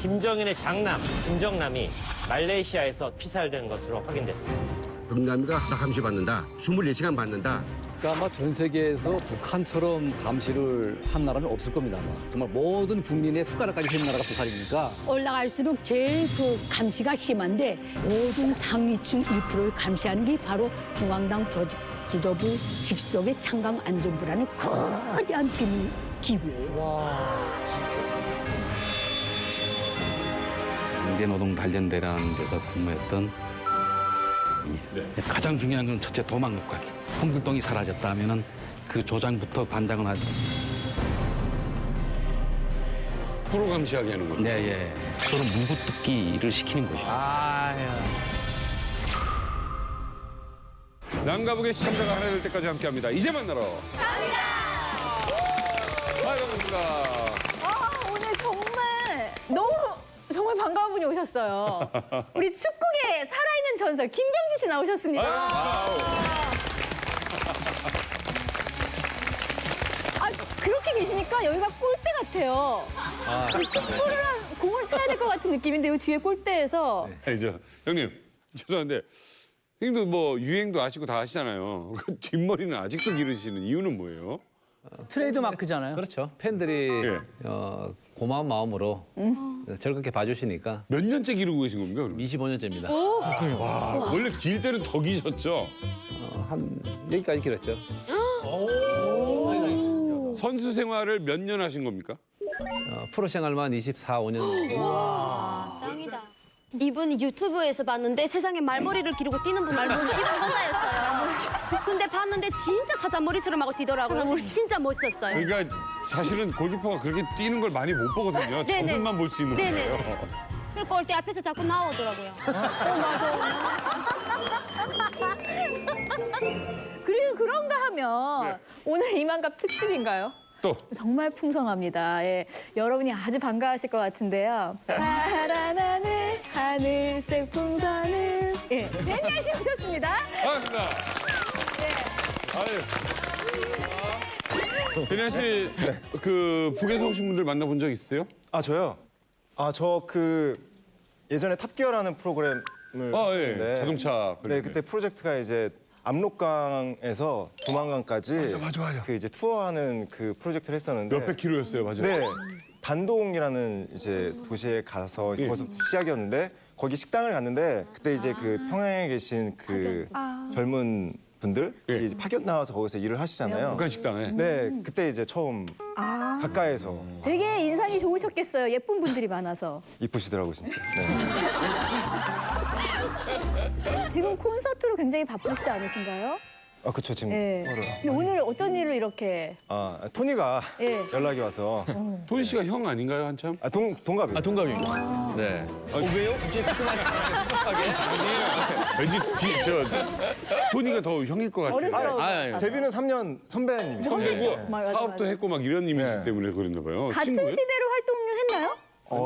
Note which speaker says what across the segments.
Speaker 1: 김정인의 장남, 김정남이 말레이시아에서 피살된 것으로 확인됐습니다.
Speaker 2: 정남이가 감시 받는다. 24시간 받는다.
Speaker 3: 그러니까 아마 전 세계에서 북한처럼 감시를 한 나라는 없을 겁니다. 아마. 정말 모든 국민의 숟가락까지 된 나라가 북한이니까.
Speaker 4: 올라갈수록 제일 그 감시가 심한데 모든 상위층 1%를 감시하는 게 바로 중앙당 조직 지도부 직속의 창강안전부라는 거대한 비밀 기구예요.
Speaker 3: 경제노동단련대라는 데서 근무했던 가장 중요한 건 첫째 도망 못 가게. 홍길동이 사라졌다 하면은 그 조장부터 반장을 하죠.
Speaker 5: 프로 감시하게 하는 겁니다.
Speaker 3: 네, 예. 서로 물구뜯기를 시키는 거죠.
Speaker 5: 난가북의 시청자가 하나 될 때까지 함께합니다. 이제 만나러 갑니다. 반갑습니다.
Speaker 6: 오늘 정말 반가운 분이 오셨어요. 우리 축구계 살아있는 전설 김병지 씨 나오셨습니다. 그렇게 계시니까 여기가 골대 같아요. 축구를 공을 차야 될 것 같은 느낌인데 이 뒤에 골대에서
Speaker 5: 아니죠. 형님, 죄송한데 형님도 뭐 유행도 아시고 다 아시잖아요. 그 뒷머리는 아직도 기르시는 이유는 뭐예요?
Speaker 7: 트레이드 마크잖아요.
Speaker 3: 그렇죠. 팬들이
Speaker 5: 예.
Speaker 3: 고마운 마음으로 즐겁게 봐주시니까
Speaker 5: 몇 년째 기르고 계신 겁니까? 그럼?
Speaker 3: 25년째입니다.
Speaker 5: 와, 원래 길 때는 더 기셨죠?
Speaker 3: 한 여기까지 길었죠.
Speaker 5: 선수 생활을 몇 년 하신 겁니까?
Speaker 3: 프로 생활만 24, 5년.
Speaker 8: 짱이다. 이분 유튜브에서 봤는데 세상에 말머리를 기르고 뛰는 분 말고 이분 혼자였어요. 근데 봤는데 진짜 사자머리처럼 하고 뛰더라고요. 진짜 멋있었어요.
Speaker 5: 그러니까 사실은 골키퍼가 그렇게 뛰는 걸 많이 못 보거든요.
Speaker 8: 네네.
Speaker 5: 저분만 볼 수 있는
Speaker 8: 네네.
Speaker 5: 거예요.
Speaker 8: 그리고 골대 앞에서 자꾸 나오더라고요.
Speaker 6: 그리고 그런가 하면 오늘 이만갑 특집인가요?
Speaker 5: 또
Speaker 6: 정말 풍성합니다. 예, 여러분이 아주 반가워하실 것 같은데요. 파란 하늘, 하늘색 풍선은 예, 데니아 씨 오셨습니다.
Speaker 5: 반갑습니다. 아유. 데니아 씨, 그 북에서 오신 분들 만나본 적 있으세요?
Speaker 9: 아 저요? 아 저 그 예전에 탑기어라는 프로그램을
Speaker 5: 예.
Speaker 9: 했었는데
Speaker 5: 자동차.
Speaker 9: 네 그때 프로젝트가 이제 압록강에서 두만강까지
Speaker 5: 맞아.
Speaker 9: 그 이제 투어하는 그 프로젝트를 했었는데
Speaker 5: 몇백 킬로였어요, 맞아요.
Speaker 9: 네 단동이라는 이제 도시에 가서 거기서 시작이었는데 거기 식당을 갔는데 그때 이제 그 평양에 계신 그 젊은 분들
Speaker 5: 예.
Speaker 9: 이제 파견 나와서 거기서 일을 하시잖아요.
Speaker 5: 북한 식당에.
Speaker 9: 네 그때 이제 처음 가까이서
Speaker 6: 되게 인상이 좋으셨겠어요. 예쁜 분들이 많아서.
Speaker 9: 이쁘시더라고 진짜. 네.
Speaker 6: 지금 콘서트로 굉장히 바쁘시지 않으신가요?
Speaker 9: 아 그쵸 지금
Speaker 6: 예. 근데 오늘 어떤 일로 이렇게
Speaker 9: 아 토니가
Speaker 6: 예.
Speaker 9: 연락이 와서
Speaker 5: 토니 씨가 형 아닌가요, 한참?
Speaker 9: 동갑이에요.
Speaker 3: 동갑입니다. 네.
Speaker 5: 왜요? 왠지 토니가 더 형일 것 같아요.
Speaker 6: 어른스러워.
Speaker 9: 데뷔는 3년 선배님이죠.
Speaker 5: 선배고
Speaker 6: 맞아.
Speaker 5: 사업도 했고 막 이런 이미지
Speaker 9: 네.
Speaker 5: 때문에 그랬나 봐요.
Speaker 6: 같은
Speaker 5: 친구예요?
Speaker 6: 시대로 활동했나요?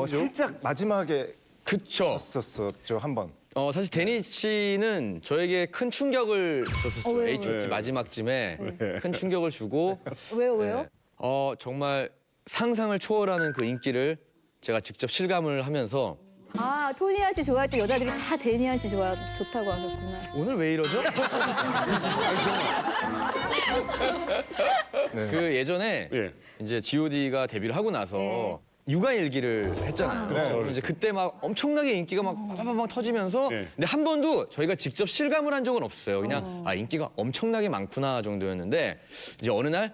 Speaker 9: 살짝 마지막에
Speaker 10: 그쵸.
Speaker 9: 했었죠 한 번.
Speaker 10: 사실 데니 씨는 저에게 큰 충격을 줬었죠.
Speaker 6: 왜요?
Speaker 10: H.O.T
Speaker 5: 네.
Speaker 10: 마지막쯤에 큰 충격을 주고
Speaker 6: 왜요?
Speaker 10: 정말 상상을 초월하는 그 인기를 제가 직접 실감을 하면서
Speaker 6: 아 토니아 씨 좋아했던 여자들이 다 데니아 씨 좋다고 하셨구나.
Speaker 10: 오늘 왜 이러죠? 그 예전에
Speaker 5: 예.
Speaker 10: 이제 G.O.D가 데뷔를 하고 나서
Speaker 6: 네.
Speaker 10: 육아 일기를 했잖아요. 이제 그때 막 엄청나게 인기가 막 빠바바방 터지면서
Speaker 5: 네.
Speaker 10: 근데 한 번도 저희가 직접 실감을 한 적은 없어요. 그냥 인기가 엄청나게 많구나 정도였는데 이제 어느 날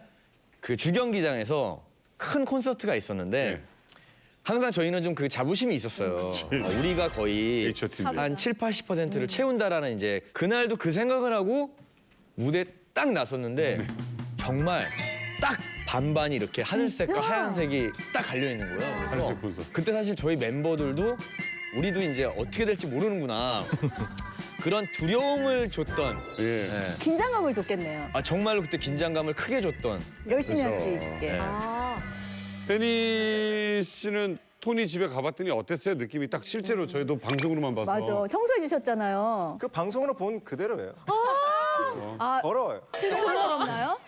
Speaker 10: 그 주경기장에서 큰 콘서트가 있었는데
Speaker 5: 네.
Speaker 10: 항상 저희는 좀 그 자부심이 있었어요. 우리가 거의
Speaker 5: H.O.T.인데.
Speaker 10: 한 7, 80%를 채운다라는 이제 그날도 그 생각을 하고 무대에 딱 나섰는데 정말 딱 반반이 이렇게 하늘색과
Speaker 6: 진짜?
Speaker 10: 하얀색이 딱 갈려 있는 거예요. 그래서
Speaker 5: 하늘색 콘서트.
Speaker 10: 그때 사실 저희 멤버들도 우리도 이제 어떻게 될지 모르는구나. 그런 두려움을 줬던
Speaker 5: 예.
Speaker 10: 예.
Speaker 6: 긴장감을 줬겠네요.
Speaker 10: 정말로 그때 긴장감을 크게 줬던
Speaker 6: 열심히 할 수
Speaker 5: 그렇죠.
Speaker 6: 있게.
Speaker 10: 네.
Speaker 5: 데니 씨는 토니 집에 가봤더니 어땠어요? 느낌이 딱 실제로 저희도 방송으로만 봐서.
Speaker 6: 맞아. 청소해 주셨잖아요.
Speaker 9: 그 방송으로 본 그대로예요. 더러워요.
Speaker 6: 더럽나요?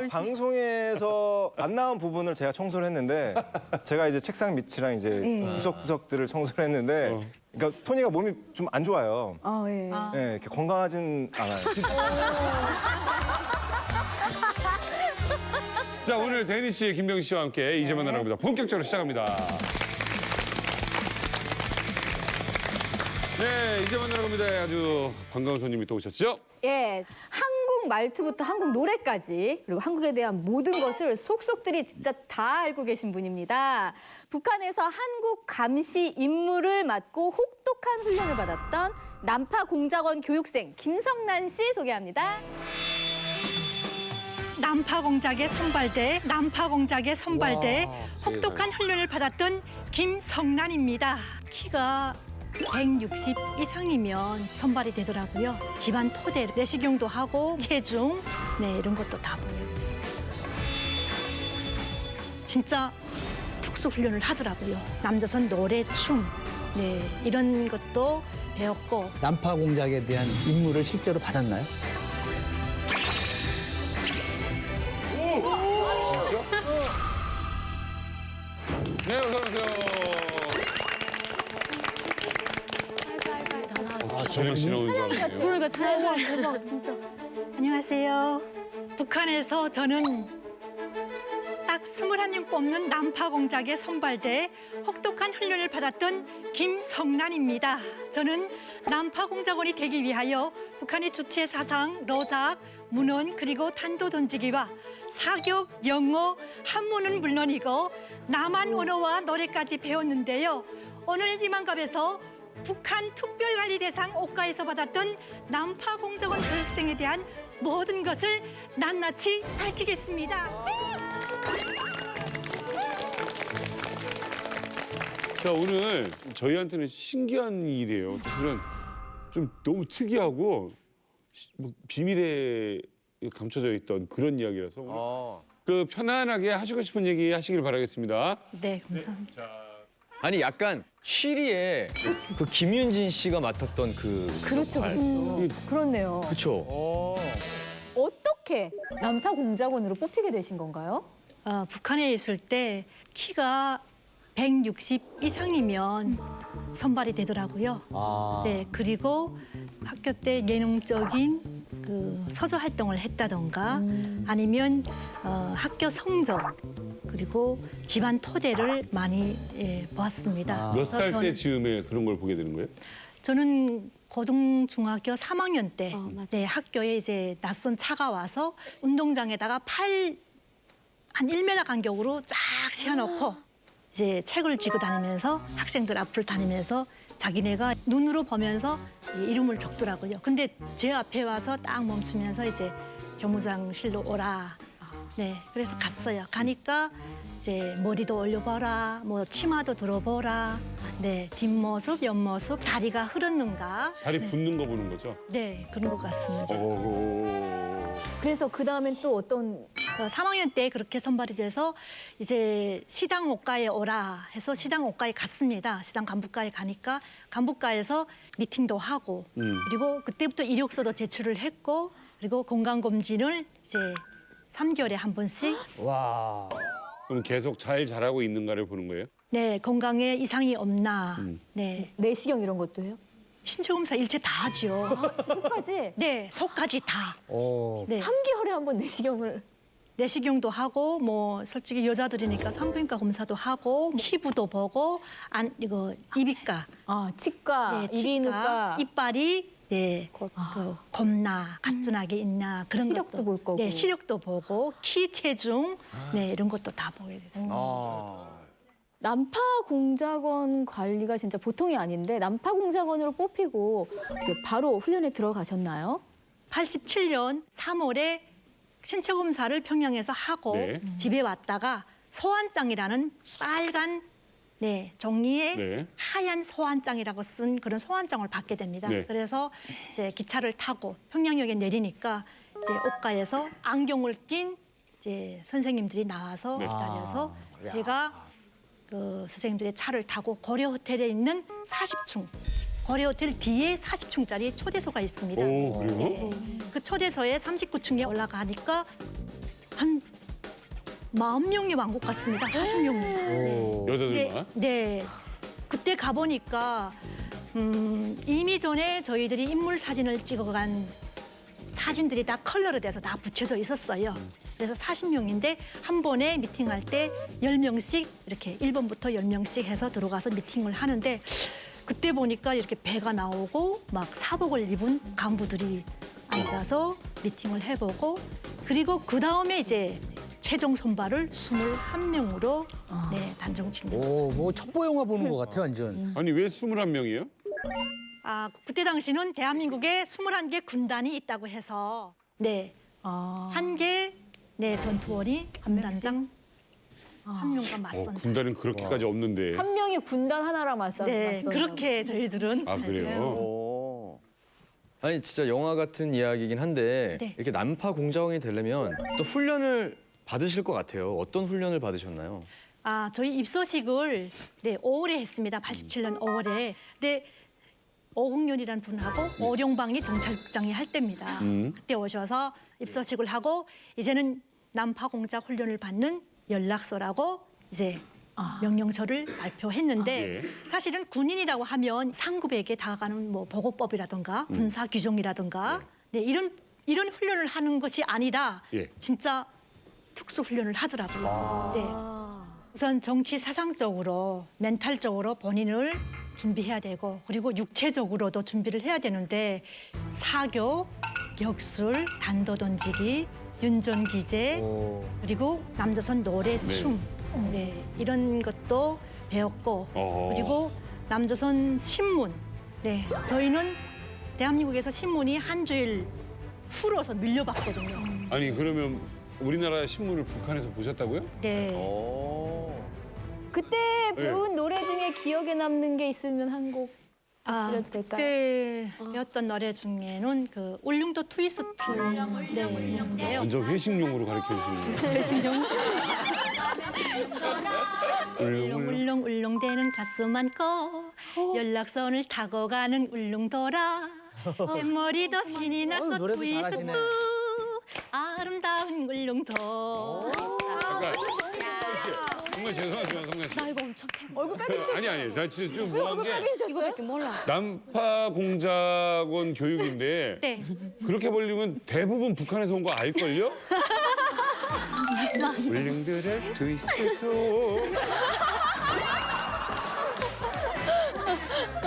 Speaker 9: 방송에서 안 나온 부분을 제가 청소를 했는데 제가 이제 책상 밑이랑 이제 구석구석들을 청소를 했는데 그러니까 토니가 몸이 좀 안 좋아요.
Speaker 6: 예.
Speaker 9: 네, 이렇게 건강하진 않아요.
Speaker 5: 자, 오늘 데니 씨, 김병희 씨와 함께 이제 만나러 갑니다. 본격적으로 시작합니다. 네, 이제 만나러 갑니다. 아주 반가운 손님이 또 오셨죠?
Speaker 6: 예, 한국 말투부터 한국 노래까지 그리고 한국에 대한 모든 것을 속속들이 진짜 다 알고 계신 분입니다. 북한에서 한국 감시 임무를 맡고 혹독한 훈련을 받았던 남파공작원 교육생 김성난 씨 소개합니다.
Speaker 4: 남파공작에 선발돼 혹독한 훈련을 받았던 김성란입니다. 키가 160 이상이면 선발이 되더라고요. 집안 토대, 내시경도 하고 체중, 이런 것도 다 보여줬어요. 진짜 특수 훈련을 하더라고요. 남조선 노래, 춤, 이런 것도 배웠고.
Speaker 7: 난파 공작에 대한 임무를 실제로 받았나요?
Speaker 5: 네, 어서 오세요. 저녁 씨 나오는 줄 알았네요.
Speaker 6: 그러니까 대박 진짜.
Speaker 4: 안녕하세요. 북한에서 저는 딱 21명 뽑는 남파공작에 선발돼 혹독한 훈련을 받았던 김성란입니다. 저는 남파공작원이 되기 위하여 북한의 주체 사상, 러작, 문헌 그리고 탄도 던지기와 사격, 영어, 한문은 물론이고 남한 언어와 노래까지 배웠는데요. 오늘 이만갑에서 북한 특별관리대상 옥가에서 받았던 남파공작원 교육생에 대한 모든 것을 낱낱이 밝히겠습니다.
Speaker 5: 자, 오늘 저희한테는 신기한 일이에요. 사실은 좀 너무 특이하고 뭐 비밀에 감춰져 있던 그런 이야기라서 오늘 그 편안하게 하시고 싶은 얘기 하시길 바라겠습니다.
Speaker 4: 네, 감사합니다.
Speaker 10: 아니 약간 쉬리에 그 김윤진 씨가 맡았던 그
Speaker 6: 그렇죠. 그렇네요.
Speaker 10: 그렇죠.
Speaker 6: 어떻게 남파공작원으로 뽑히게 되신 건가요?
Speaker 4: 북한에 있을 때 키가 160 이상이면 선발이 되더라고요. 네, 그리고 학교 때 예능적인 그 서조 활동을 했다던가 아니면 학교 성적 그리고 집안 토대를 많이 보았습니다.
Speaker 5: 몇 살
Speaker 4: 그래서
Speaker 5: 때 즈음에 그런 걸 보게 되는 거예요?
Speaker 4: 저는 고등 중학교 3학년 때
Speaker 8: 맞아요.
Speaker 4: 학교에 이제 낯선 차가 와서 운동장에다가 팔 한 1m 간격으로 쫙 세워놓고 이제 책을 쥐고 다니면서 학생들 앞을 다니면서 자기네가 눈으로 보면서 이름을 적더라고요. 근데 제 앞에 와서 딱 멈추면서 이제 교무장실로 오라. 네, 그래서 갔어요. 가니까 이제 머리도 올려봐라, 뭐 치마도 들어보라, 네, 뒷모습, 옆모습, 다리가 흐르는가.
Speaker 5: 다리 붓는 거 보는 거죠?
Speaker 4: 네, 그런 것 같습니다.
Speaker 6: 그래서 그 다음엔 또 어떤
Speaker 4: 3학년 때 그렇게 선발이 돼서 이제 시당 옥가에 오라 해서 시당 옥가에 갔습니다. 시당 간부과에 가니까 간부과에서 미팅도 하고 그리고 그때부터 이력서도 제출을 했고 그리고 건강검진을 이제 3개월에 한 번씩
Speaker 7: 와.
Speaker 5: 그럼 계속 잘 자라고 있는가를 보는 거예요?
Speaker 4: 네, 건강에 이상이 없나. 네.
Speaker 6: 내시경 이런 것도 해요?
Speaker 4: 신체검사 일체 다 하죠.
Speaker 6: 속까지?
Speaker 4: 네, 속까지 다. 네.
Speaker 6: 3개월에 한 번 내시경을.
Speaker 4: 내시경도 하고 뭐 솔직히 여자들이니까 산부인과 검사도 하고 피부도 보고 이거 이비과,
Speaker 6: 치과,
Speaker 4: 네,
Speaker 6: 이비인후과.
Speaker 4: 이빨이 그 겁나 가뿐하게 있나 그런
Speaker 6: 시력도
Speaker 4: 것도
Speaker 6: 볼 거고.
Speaker 4: 네, 시력도 보고 키, 체중, 네 이런 것도 다 보게 됐어요.
Speaker 6: 남파공작원 관리가 진짜 보통이 아닌데 남파공작원으로 뽑히고 바로 훈련에 들어가셨나요?
Speaker 4: 87년 3월에 신체 검사를 평양에서 하고
Speaker 5: 네.
Speaker 4: 집에 왔다가 소환장이라는 빨간 종이에
Speaker 5: 네.
Speaker 4: 하얀 소환장이라고 쓴 그런 소환장을 받게 됩니다.
Speaker 5: 네.
Speaker 4: 그래서 이제 기차를 타고 평양역에 내리니까 이제 옥가에서 안경을 낀 이제 선생님들이 나와서
Speaker 5: 네.
Speaker 4: 기다려서 제가 그 선생님들의 차를 타고 고려 호텔에 있는 40층
Speaker 11: 고려 호텔 뒤에 40층짜리 초대소가 있습니다.
Speaker 5: 오, 그래요?
Speaker 11: 네. 그 초대소에 39층에 올라가니까 한 40명이 왕국 같습니다. 40명이.
Speaker 5: 여자들만?
Speaker 11: 네. 그때 가보니까 이미 전에 저희들이 인물 사진을 찍어간 사진들이 다 컬러로 돼서 다 붙여져 있었어요. 그래서 40명인데 한 번에 미팅할 때 10명씩 이렇게 1번부터 10명씩 해서 들어가서 미팅을 하는데 그때 보니까 이렇게 배가 나오고 막 사복을 입은 간부들이 앉아서 미팅을 해보고 그리고 그 다음에 이제 최종 선발을 21명으로 네, 단정 짓는다.
Speaker 7: 오, 뭐 첩보 영화 보는 것 같아 완전.
Speaker 5: 아니 왜 21명이에요?
Speaker 11: 아, 그때 당시는 대한민국에 21개 군단이 있다고 해서 네, 한 개 네, 전투원이 군단장 한 명과 맞선다.
Speaker 5: 군단은 그렇게까지 없는데.
Speaker 6: 한 명이 군단 하나랑 맞서.
Speaker 11: 네, 그렇게 저희들은
Speaker 5: 아 그래요?
Speaker 9: 오.
Speaker 10: 아니 진짜 영화 같은 이야기이긴 한데
Speaker 11: 네.
Speaker 10: 이렇게 난파 공작원이 되려면 또 훈련을 받으실 것 같아요. 어떤 훈련을 받으셨나요?
Speaker 11: 아, 저희 입소식을 네, 5월에 했습니다. 87년 5월에. 근데 오홍련이라는 분하고 오룡방이 정찰국장이 할 때입니다. 그때 오셔서 입소식을 하고 이제는 난파 공작 훈련을 받는 연락서라고 이제 명령서를 발표했는데 사실은 군인이라고 하면 상급에게 다가가는 뭐 보고법이라든가 군사 규정이라든가 네, 이런 훈련을 하는 것이 아니라 진짜 특수 훈련을 하더라고요. 네. 우선 정치 사상적으로 멘탈적으로 본인을 준비해야 되고 그리고 육체적으로도 준비를 해야 되는데 사교, 격술, 단도 던지기, 윤전기제 그리고 남조선 노래, 춤 네, 이런 것도 배웠고 그리고 남조선 신문 네, 저희는 대한민국에서 신문이 한 주일 풀어서 밀려봤거든요.
Speaker 5: 아니 그러면 우리나라 신문을 북한에서 보셨다고요?
Speaker 11: 네.
Speaker 6: 그때 배운 노래 중에 기억에 남는 게 있으면 한 곡 들려도 될까요?
Speaker 11: 그때 배웠던 노래 중에는 그 울릉도 트위스트 네,
Speaker 5: 완전 회식용으로 가르쳐 주시는 거예요.
Speaker 11: 울릉 울릉대는 가슴 안고 연락선을 타고 가는 울릉도라 뱃머리도 신이 나서
Speaker 7: 노래도
Speaker 11: 트위스트
Speaker 7: 잘하시네.
Speaker 11: 아름다운 울릉도
Speaker 5: 잠깐. 정말 죄송하지만 성관 씨.
Speaker 6: 나 이거 엄청 얼굴 빨개졌어.
Speaker 5: 아니 나 진짜 좀 뭐한 게
Speaker 6: 이거밖에 몰라.
Speaker 5: 난파 공작원 교육인데
Speaker 11: 네.
Speaker 5: 그렇게 벌리면 대부분 북한에서 온 거 알걸요? 울릉도를 트위스트도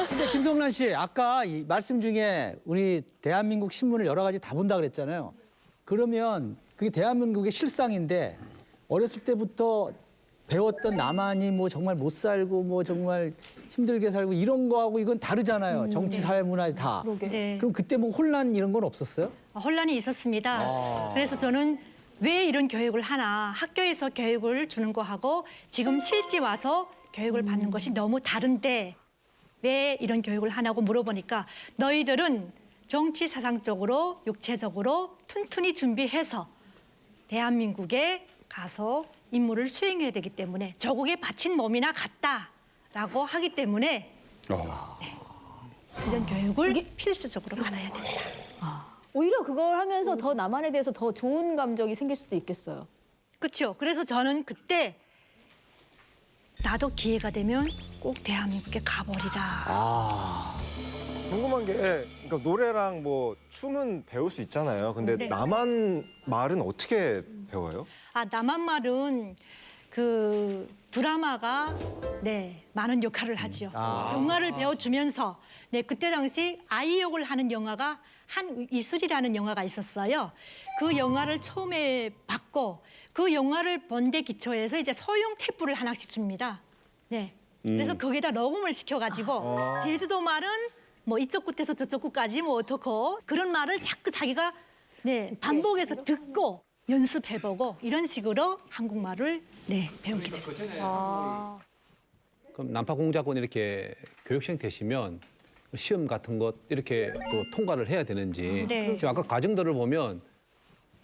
Speaker 7: 근데 김성란 씨 아까 이 말씀 중에 우리 대한민국 신문을 여러 가지 다 본다 그랬잖아요. 그러면 그게 대한민국의 실상인데 어렸을 때부터 배웠던 나만이 뭐 정말 못 살고 뭐 정말 힘들게 살고 이런 거하고 이건 다르잖아요. 정치, 사회, 문화 다.
Speaker 11: 네.
Speaker 7: 그럼 그때 뭐 혼란 이런 건 없었어요?
Speaker 11: 혼란이 있었습니다. 그래서 저는 왜 이런 교육을 하나 학교에서 교육을 주는 거하고 지금 실제 와서 교육을 받는 것이 너무 다른데 왜 이런 교육을 하냐고 물어보니까 너희들은 정치 사상적으로 육체적으로 튼튼히 준비해서 대한민국에 가서 임무를 수행해야 되기 때문에 조국에 바친 몸이나 같다라고 하기 때문에 이런 교육을 필수적으로 받아야 된다.
Speaker 6: 오히려 그걸 하면서 더 남한에 대해서 더 좋은 감정이 생길 수도 있겠어요.
Speaker 11: 그렇죠. 그래서 저는 그때 나도 기회가 되면 꼭 대한민국에 가버리다.
Speaker 9: 궁금한 게 그러니까 노래랑 뭐 춤은 배울 수 있잖아요. 근데
Speaker 11: 네.
Speaker 9: 남한 말은 어떻게 배워요?
Speaker 11: 아, 남한 말은 그 드라마가 네, 많은 역할을 하지요. 영화를 배워주면서 네, 그때 당시 아이 역을 하는 영화가 한이슬이라는 영화가 있었어요. 그 영화를 처음에 봤고 그 영화를 본 데 기초해서 이제 소형 탭불을 하나씩 줍니다. 네. 그래서 거기다 녹음을 시켜가지고 제주도 말은 뭐 이쪽 끝에서 저쪽 끝까지 뭐 어떻고 그런 말을 자꾸 자기가 네, 반복해서 듣고 연습해보고 이런 식으로 한국말을 네, 배우게 됐어요.
Speaker 3: 그럼 난파 공작원 이렇게 교육생 되시면 시험 같은 것 이렇게 또 통과를 해야 되는지
Speaker 11: 네.
Speaker 3: 지금 아까 과정들을 보면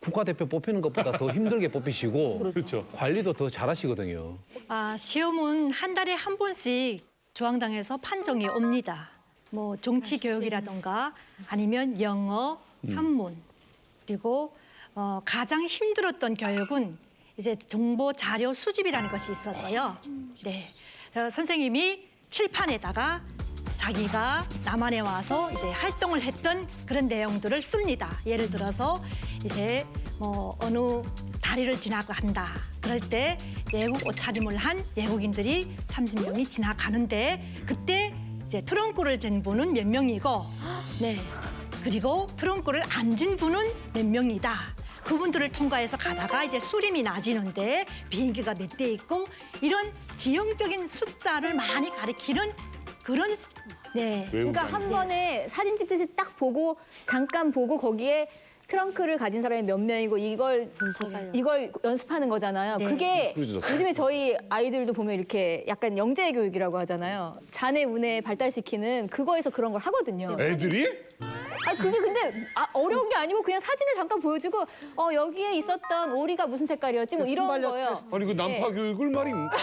Speaker 3: 국가대표 뽑히는 것보다 더 힘들게 뽑히시고
Speaker 5: 그렇죠.
Speaker 3: 관리도 더 잘하시거든요.
Speaker 11: 아, 시험은 한 달에 한 번씩 중앙당에서 판정이 옵니다. 뭐 정치 교육이라던가 아니면 영어, 한문 그리고 가장 힘들었던 교육은 이제 정보 자료 수집이라는 것이 있었어요. 네, 선생님이 칠판에다가 자기가 남한에 와서 이제 활동을 했던 그런 내용들을 씁니다. 예를 들어서 이제 뭐 어느 다리를 지나간다. 그럴 때 외국 옷차림을 한 외국인들이 30명이 지나가는데 그때 이제 트렁크를 잰 분은 몇 명이고, 네 그리고 트렁크를 안 진 분은 몇 명이다. 그분들을 통과해서 가다가 이제 수림이 낮이는데 비행기가 몇 대 있고 이런 지형적인 숫자를 많이 가리키는 그런 네.
Speaker 6: 그러니까 한 번에 사진 찍듯이 딱 보고 잠깐 보고 거기에 트렁크를 가진 사람이 몇 명이고 이걸 연습하는 거잖아요.
Speaker 11: 네.
Speaker 6: 그게
Speaker 5: 그렇죠.
Speaker 6: 요즘에 저희 아이들도 보면 이렇게 약간 영재 교육이라고 하잖아요. 자네 운에 발달시키는 그거에서 그런 걸 하거든요.
Speaker 5: 애들이?
Speaker 6: 아 그게 근데 어려운 게 아니고 그냥 사진을 잠깐 보여주고 여기에 있었던 오리가 무슨 색깔이었지 뭐 이런
Speaker 7: 순발력
Speaker 6: 거예요.
Speaker 7: 테스트.
Speaker 5: 아니 그 난파 교육을 말입니까?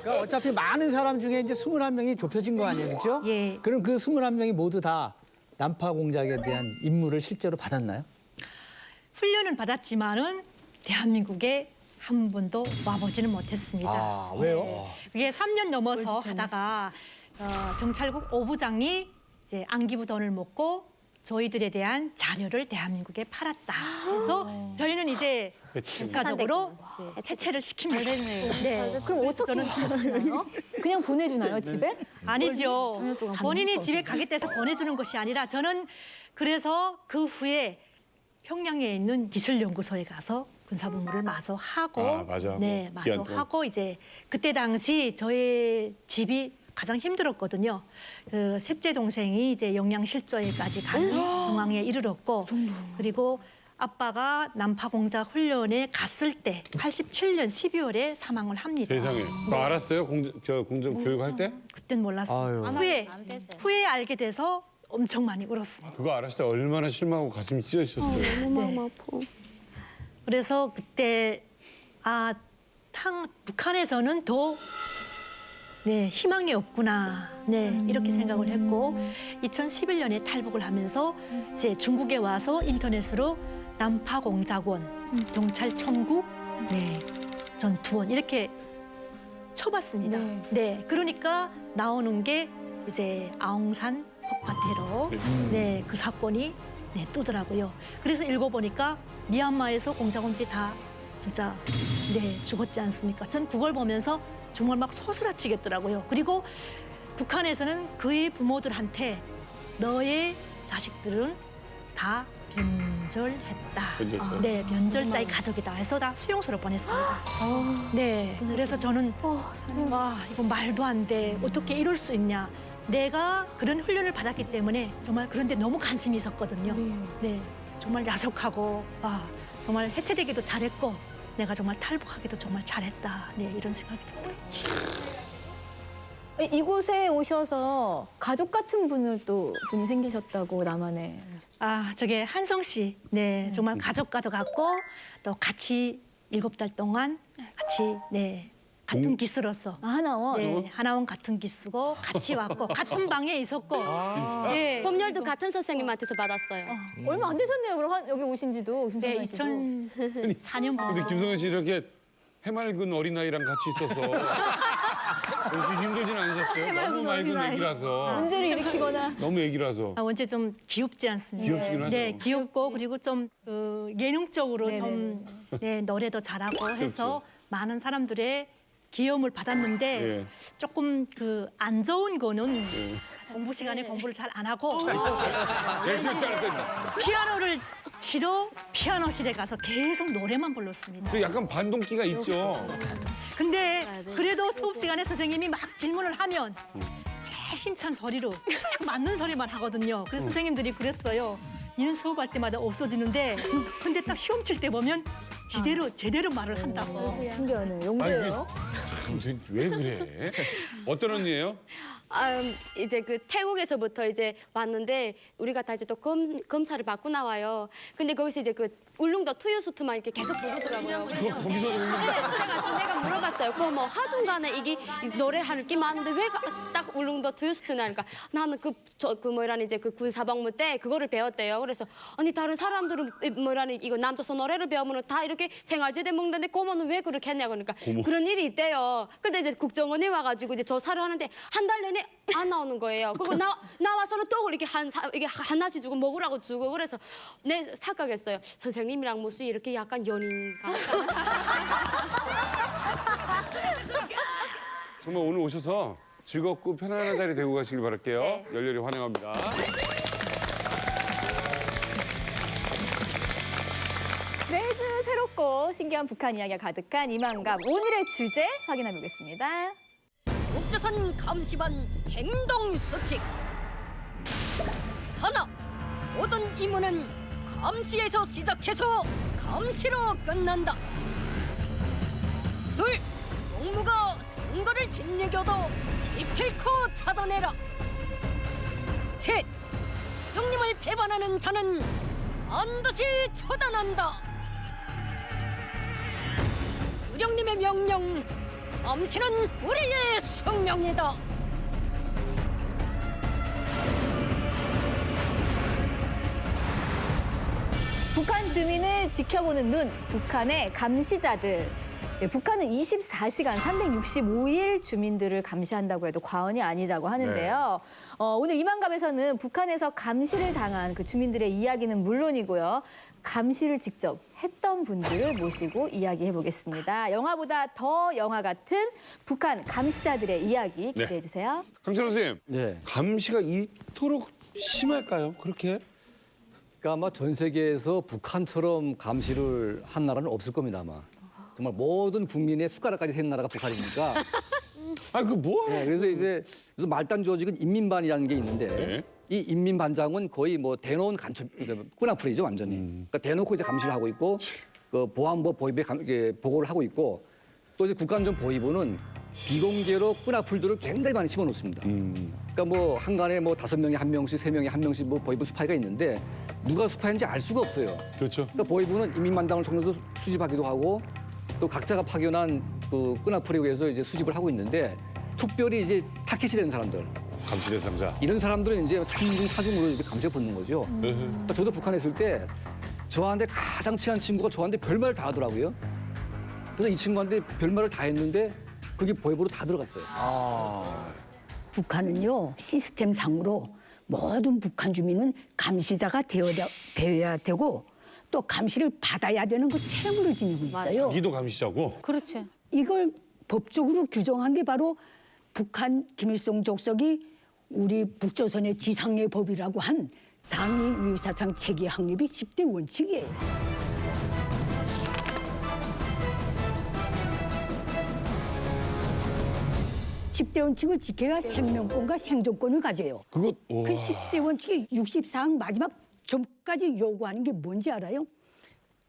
Speaker 7: 그러니까 어차피 많은 사람 중에 이제 21명이 좁혀진 거 아니에요, 그렇죠?
Speaker 11: 예.
Speaker 7: 그럼 그 21명이 모두 다 난파 공작에 대한 임무를 실제로 받았나요?
Speaker 11: 훈련은 받았지만은 대한민국에 한 번도 와보지는 못했습니다.
Speaker 7: 아, 왜요?
Speaker 11: 이게 3년 넘어서 하다가 정찰국 5부장이 이제 안기부 돈을 먹고 저희들에 대한 자료를 대한민국에 팔았다. 그래서 저희는 이제 국가적으로 이제 해체를 시킵니다. 네.
Speaker 6: 그럼 어떻게 하시나요? 그냥 보내주나요 집에?
Speaker 11: 아니죠. 본인이 집에 가겠다 해서 보내주는 것이 아니라 저는 그래서 그 후에 평양에 있는 기술연구소에 가서 군사복무를 마저 하고
Speaker 5: 아, 맞아.
Speaker 11: 네,
Speaker 5: 뭐,
Speaker 11: 마저
Speaker 5: 기한 동안.
Speaker 11: 하고 이제 그때 당시 저의 집이 가장 힘들었거든요. 그 셋째 동생이 이제 영양실조에까지 가는 상황에 이르렀고 그리고 아빠가 난파 공작 훈련에 갔을 때 87년 12월에 사망을 합니다.
Speaker 5: 세상에. 그거 알았어요? 공정 교육할 때?
Speaker 11: 그땐 몰랐어요. 후에 알게 돼서 엄청 많이 울었습니다.
Speaker 5: 그거 알았을 때 얼마나 실망하고 가슴이 찢어지셨어요.
Speaker 8: 너무 아파.
Speaker 11: 그래서 그때 북한에서는 더 희망이 없구나. 이렇게 생각을 했고 2011년에 탈북을 하면서 이제 중국에 와서 인터넷으로 난파 공작원, 경찰 천국, 전투원 이렇게 쳐봤습니다. 그러니까 나오는 게 이제 아웅산 폭파 테러, 그 사건이 뜨더라고요. 그래서 읽어보니까 미얀마에서 공작원들이 다 진짜 죽었지 않습니까? 전 그걸 보면서 정말 막 소스라치겠더라고요. 그리고 북한에서는 그의 부모들한테 너의 자식들은 다 변절했다.
Speaker 5: 변절자.
Speaker 11: 변절자의 가족이다 해서 다 수용소로 보냈습니다. 그래서 저는 와 이거 말도 안 돼. 어떻게 이럴 수 있냐. 내가 그런 훈련을 받았기 때문에 정말 그런데 너무 관심이 있었거든요. 정말 야속하고 정말 해체되기도 잘했고 내가 정말 탈북하기도 정말 잘했다. 이런 생각이 들어요.
Speaker 6: 이곳에 오셔서 가족 같은 분이 생기셨다고 남한에.
Speaker 11: 저게 한성 씨. 정말 가족과도 같고 또 같이 7달 동안 같이 같은 기수로서
Speaker 6: 하나원?
Speaker 11: 하나원 같은 기수고 같이 왔고 같은 방에 있었고
Speaker 8: 법률도 같은 선생님한테서 받았어요.
Speaker 6: 얼마 안 되셨네요. 그럼 여기 오신 지도 김성환 씨도.
Speaker 11: 2004년부터.
Speaker 5: 근데 김성현 씨 이렇게 해맑은 어린아이랑 같이 있어서 혹시 힘들진 않으셨어요? 너무 맑은 애기라서.
Speaker 6: 문제를 일으키거나.
Speaker 5: 너무 애기라서.
Speaker 11: 원체 좀 귀엽지 않습니까?
Speaker 5: 귀엽긴 하죠.
Speaker 11: 귀엽고 그리고 좀 예능적으로
Speaker 6: 네네.
Speaker 11: 좀 노래도 잘하고 해서 많은 사람들의 귀여움을 받았는데 조금 그 안 좋은 거는 공부 시간에 공부를 잘 안 하고 피아노를 치러 피아노실에 가서 계속 노래만 불렀습니다.
Speaker 5: 그 약간 반동기가 있죠.
Speaker 11: 근데 그래도 수업 시간에 선생님이 막 질문을 하면 제일 힘찬 소리로 딱 맞는 소리만 하거든요. 그래서 선생님들이 그랬어요. 니는 수업할 때마다 없어지는데 근데 딱 시험 칠 때 보면 제대로 말을 한다고.
Speaker 6: 신기하네. 용기예요.
Speaker 5: 왜 그래? 어떤 언니예요?
Speaker 8: 이제 그 태국에서부터 이제 왔는데 우리가 다 이제 또 검사를 받고 나와요. 근데 거기서 이제 그 울릉도 투유수트만 이렇게 계속 부르더라고요.
Speaker 5: 거기서
Speaker 8: 네, 그래가지고 내가 물어봤어요. 그 뭐 하여튼간에 이게 노래할 게 많은데 왜 딱 울릉도 투유수트나 하니까 나는 그 뭐라니 이제 그 군사복무 때 그거를 배웠대요. 그래서 아니 다른 사람들은 뭐라니 이거 남조선 노래를 배우면 다 이렇게 생활제대 먹는데 고모는 왜 그렇게 했냐고 그러니까 그런 일이 있대요. 근데 이제 국정원이 와가지고 이제 조사를 하는데 한 달 내내 안 나오는 거예요. 그리고 나와서는 또 이렇게 이게 하나씩 주고 먹으라고 주고 그래서 내 착각했어요. 선생님이랑 무슨 이렇게 약간 연인 같은.
Speaker 5: 정말 오늘 오셔서 즐겁고 편안한 자리 되고 가시길 바랄게요. 열렬히 환영합니다.
Speaker 6: 매주 새롭고 신기한 북한 이야기가 가득한 이만감. 오늘의 주제 확인해 보겠습니다.
Speaker 12: 북조선 감시반 행동 수칙. 하나, 모든 임무는 감시에서 시작해서 감시로 끝난다. 둘, 용무가 증거를 짓이겨도 기필코 찾아내라. 셋, 형님을 배반하는 자는 반드시 처단한다. 우령님의 명령, 감시는 우리의 숙명이다.
Speaker 6: 북한 주민을 지켜보는 눈, 북한의 감시자들. 네, 북한은 24시간 365일 주민들을 감시한다고 해도 과언이 아니다고 하는데요. 오늘 이만감에서는 북한에서 감시를 당한 그 주민들의 이야기는 물론이고요. 감시를 직접 했던 분들을 모시고 이야기해 보겠습니다. 영화보다 더 영화 같은 북한 감시자들의 이야기 기대해 주세요.
Speaker 5: 강찬호 선생님,
Speaker 3: 네.
Speaker 5: 감시가 이토록 심할까요? 그렇게?
Speaker 3: 그러니까 아마 전 세계에서 북한처럼 감시를 한 나라는 없을 겁니다, 아마. 정말 모든 국민의 숟가락까지 한 나라가 북한이니까.
Speaker 5: 아, 그 뭐?
Speaker 3: 네, 그래서 이제 무슨 말단 조직은 인민반이라는 게 있는데
Speaker 5: 네.
Speaker 3: 이 인민반장은 거의 뭐 대놓은 간첩, 그러니까 꾼악플이죠, 완전히. 그러니까 대놓고 이제 감시를 하고 있고 그 보안부 보위부에 보고를 하고 있고 또 이제 국가안전보위부는 비공개로 꾼악플들을 굉장히 많이 집어넣습니다. 그러니까 뭐 한간에 뭐 5명이 1명씩, 3명이 1명씩 뭐 보위부 스파이가 있는데 누가 스파이인지 알 수가 없어요.
Speaker 5: 그렇죠.
Speaker 3: 그러니까 보위부는 인민반장을 통해서 수집하기도 하고 또 각자가 파견한 그 끈악플에 의해서 이제 수집을 하고 있는데 특별히 이제 타켓이 되는 사람들
Speaker 5: 감시 대상자.
Speaker 3: 이런 사람들은 이제 3중, 4중으로 이렇게 감시에 붙는 거죠. 그러니까 저도 북한에 있을 때 저한테 가장 친한 친구가 저한테 별말을 다 하더라고요. 그래서 이 친구한테 별말을 다 했는데 그게 보위부로 다 들어갔어요.
Speaker 4: 북한은요 시스템상으로 모든 북한 주민은 감시자가 되어야 되고 또 감시를 받아야 되는 그 책무를 지니고 있어요.
Speaker 5: 자기도 감시자고?
Speaker 6: 그렇죠.
Speaker 4: 이걸 법적으로 규정한 게 바로 북한 김일성 족속이 우리 북조선의 지상의 법이라고 한 당위 위사상 체계 확립이 10대 원칙이에요. (10대) 원칙을 지켜야 생명권과 생존권을 가져요.
Speaker 5: 그거
Speaker 4: 그 10대 원칙의 64항 마지막 점까지 요구하는 게 뭔지 알아요?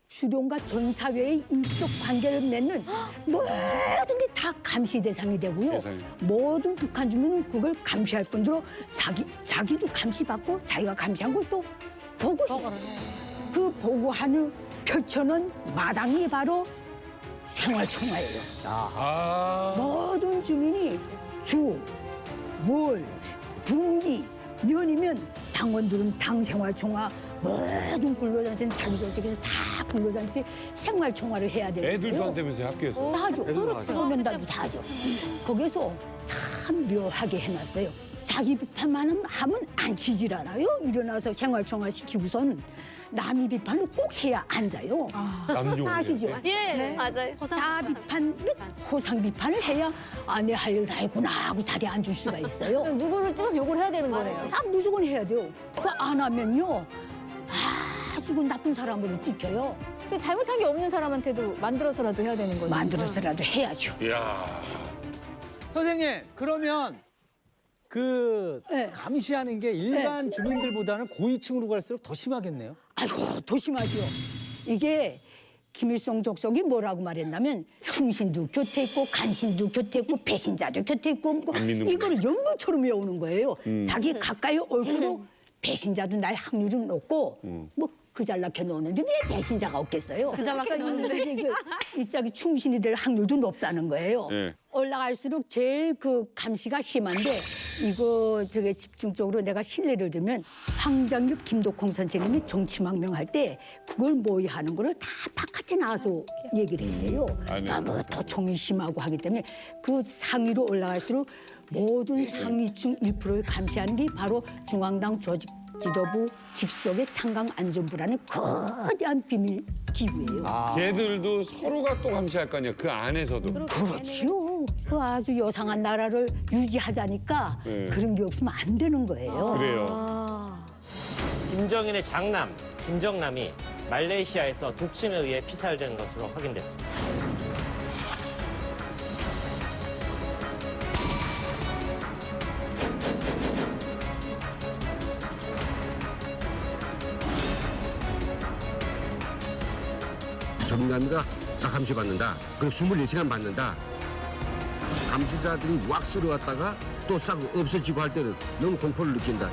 Speaker 4: 수령과 전 사회의 인적 관계를 맺는 모든 게 다 감시 대상이 되고요.
Speaker 5: 대상이.
Speaker 4: 모든 북한 주민은 그걸 감시할 뿐더러 자기도 감시받고 자기가 감시한 걸 또 보고해요. 그 보고하는 펼쳐놓은 마당이 바로 생활청화예요. 모든 주민이 주, 월, 분기, 년이면 당원들은 당 생활청화, 모든 근로단체는 자기 조직에서 다 근로단체 생활청화를 해야 되는 거예요.
Speaker 5: 애들도 한다면서요, 학교에서?
Speaker 4: 다 하죠.
Speaker 3: 애들도 하죠.
Speaker 4: 소년단도 다 하죠. 거기서 참 묘하게 해놨어요. 자기 비판만 하면 안 치질 않아요. 일어나서 생활청화 시키고선 남이 비판을 꼭 해야 앉아요.
Speaker 5: 남용.
Speaker 4: 아시죠?
Speaker 8: 예, 맞아요.
Speaker 4: 나 비판 및 호상 비판을 해야 내 할 일 다 했구나 하고 자리에 앉을 수가 있어요.
Speaker 6: 누구를 찍어서 욕을 해야 되는 거네요.
Speaker 4: 무조건 해야 돼요. 그거 안 하면요. 아주 나쁜 사람으로 찍혀요.
Speaker 6: 근데 잘못한 게 없는 사람한테도 만들어서라도 해야 되는 거죠.
Speaker 4: 만들어서라도 해야죠.
Speaker 5: 이야.
Speaker 7: 선생님, 그러면 그
Speaker 4: 네.
Speaker 7: 감시하는 게 일반 주민들보다는 고위층으로 갈수록 더 심하겠네요.
Speaker 4: 아이고, 더 심하죠. 이게 김일성 족속이 뭐라고 말했냐면 충신도 곁에 있고 간신도 곁에 있고 배신자도 곁에 있고 뭐
Speaker 5: 안 믿는
Speaker 4: 이거를 연구처럼 외우는 거예요. 자기 가까이 올수록 배신자도 날 확률은 높고 뭐 그 잘나게 노는데 왜 배신자가 없겠어요? 그 잘나게 노는데 이 짝이 충신이 될 확률도 높다는 거예요.
Speaker 5: 네.
Speaker 4: 올라갈수록 제일 그 감시가 심한데 이거 되게 집중적으로 내가 신뢰를 들면 황장엽 김덕홍 선생님이 정치망명할 때 그걸 모의하는 거를 다 바깥에 나와서 얘기를 했어요. 너무 더 총이 심하고 하기 때문에 그 상위로 올라갈수록 모든 상위층 1%를 감시하는 게 바로 중앙당 조직 지도부 직속의 창강안전부라는 거대한 비밀 기구예요.
Speaker 5: 걔들도 서로가 또 감시할 거 아니야. 그 안에서도.
Speaker 4: 그렇지요. 그 아주 요상한 나라를 유지하자니까
Speaker 5: 네.
Speaker 4: 그런 게 없으면 안 되는 거예요.
Speaker 5: 그래요.
Speaker 1: 김정인의 장남 김정남이 말레이시아에서 독침에 의해 피살된 것으로 확인됐습니다.
Speaker 2: 정남이가 딱 감시받는다. 그리고 24시간 받는다. 감시자들이 왁 쓸어왔다가 또 싹 없어지고 할 때는 너무 공포를 느낀다.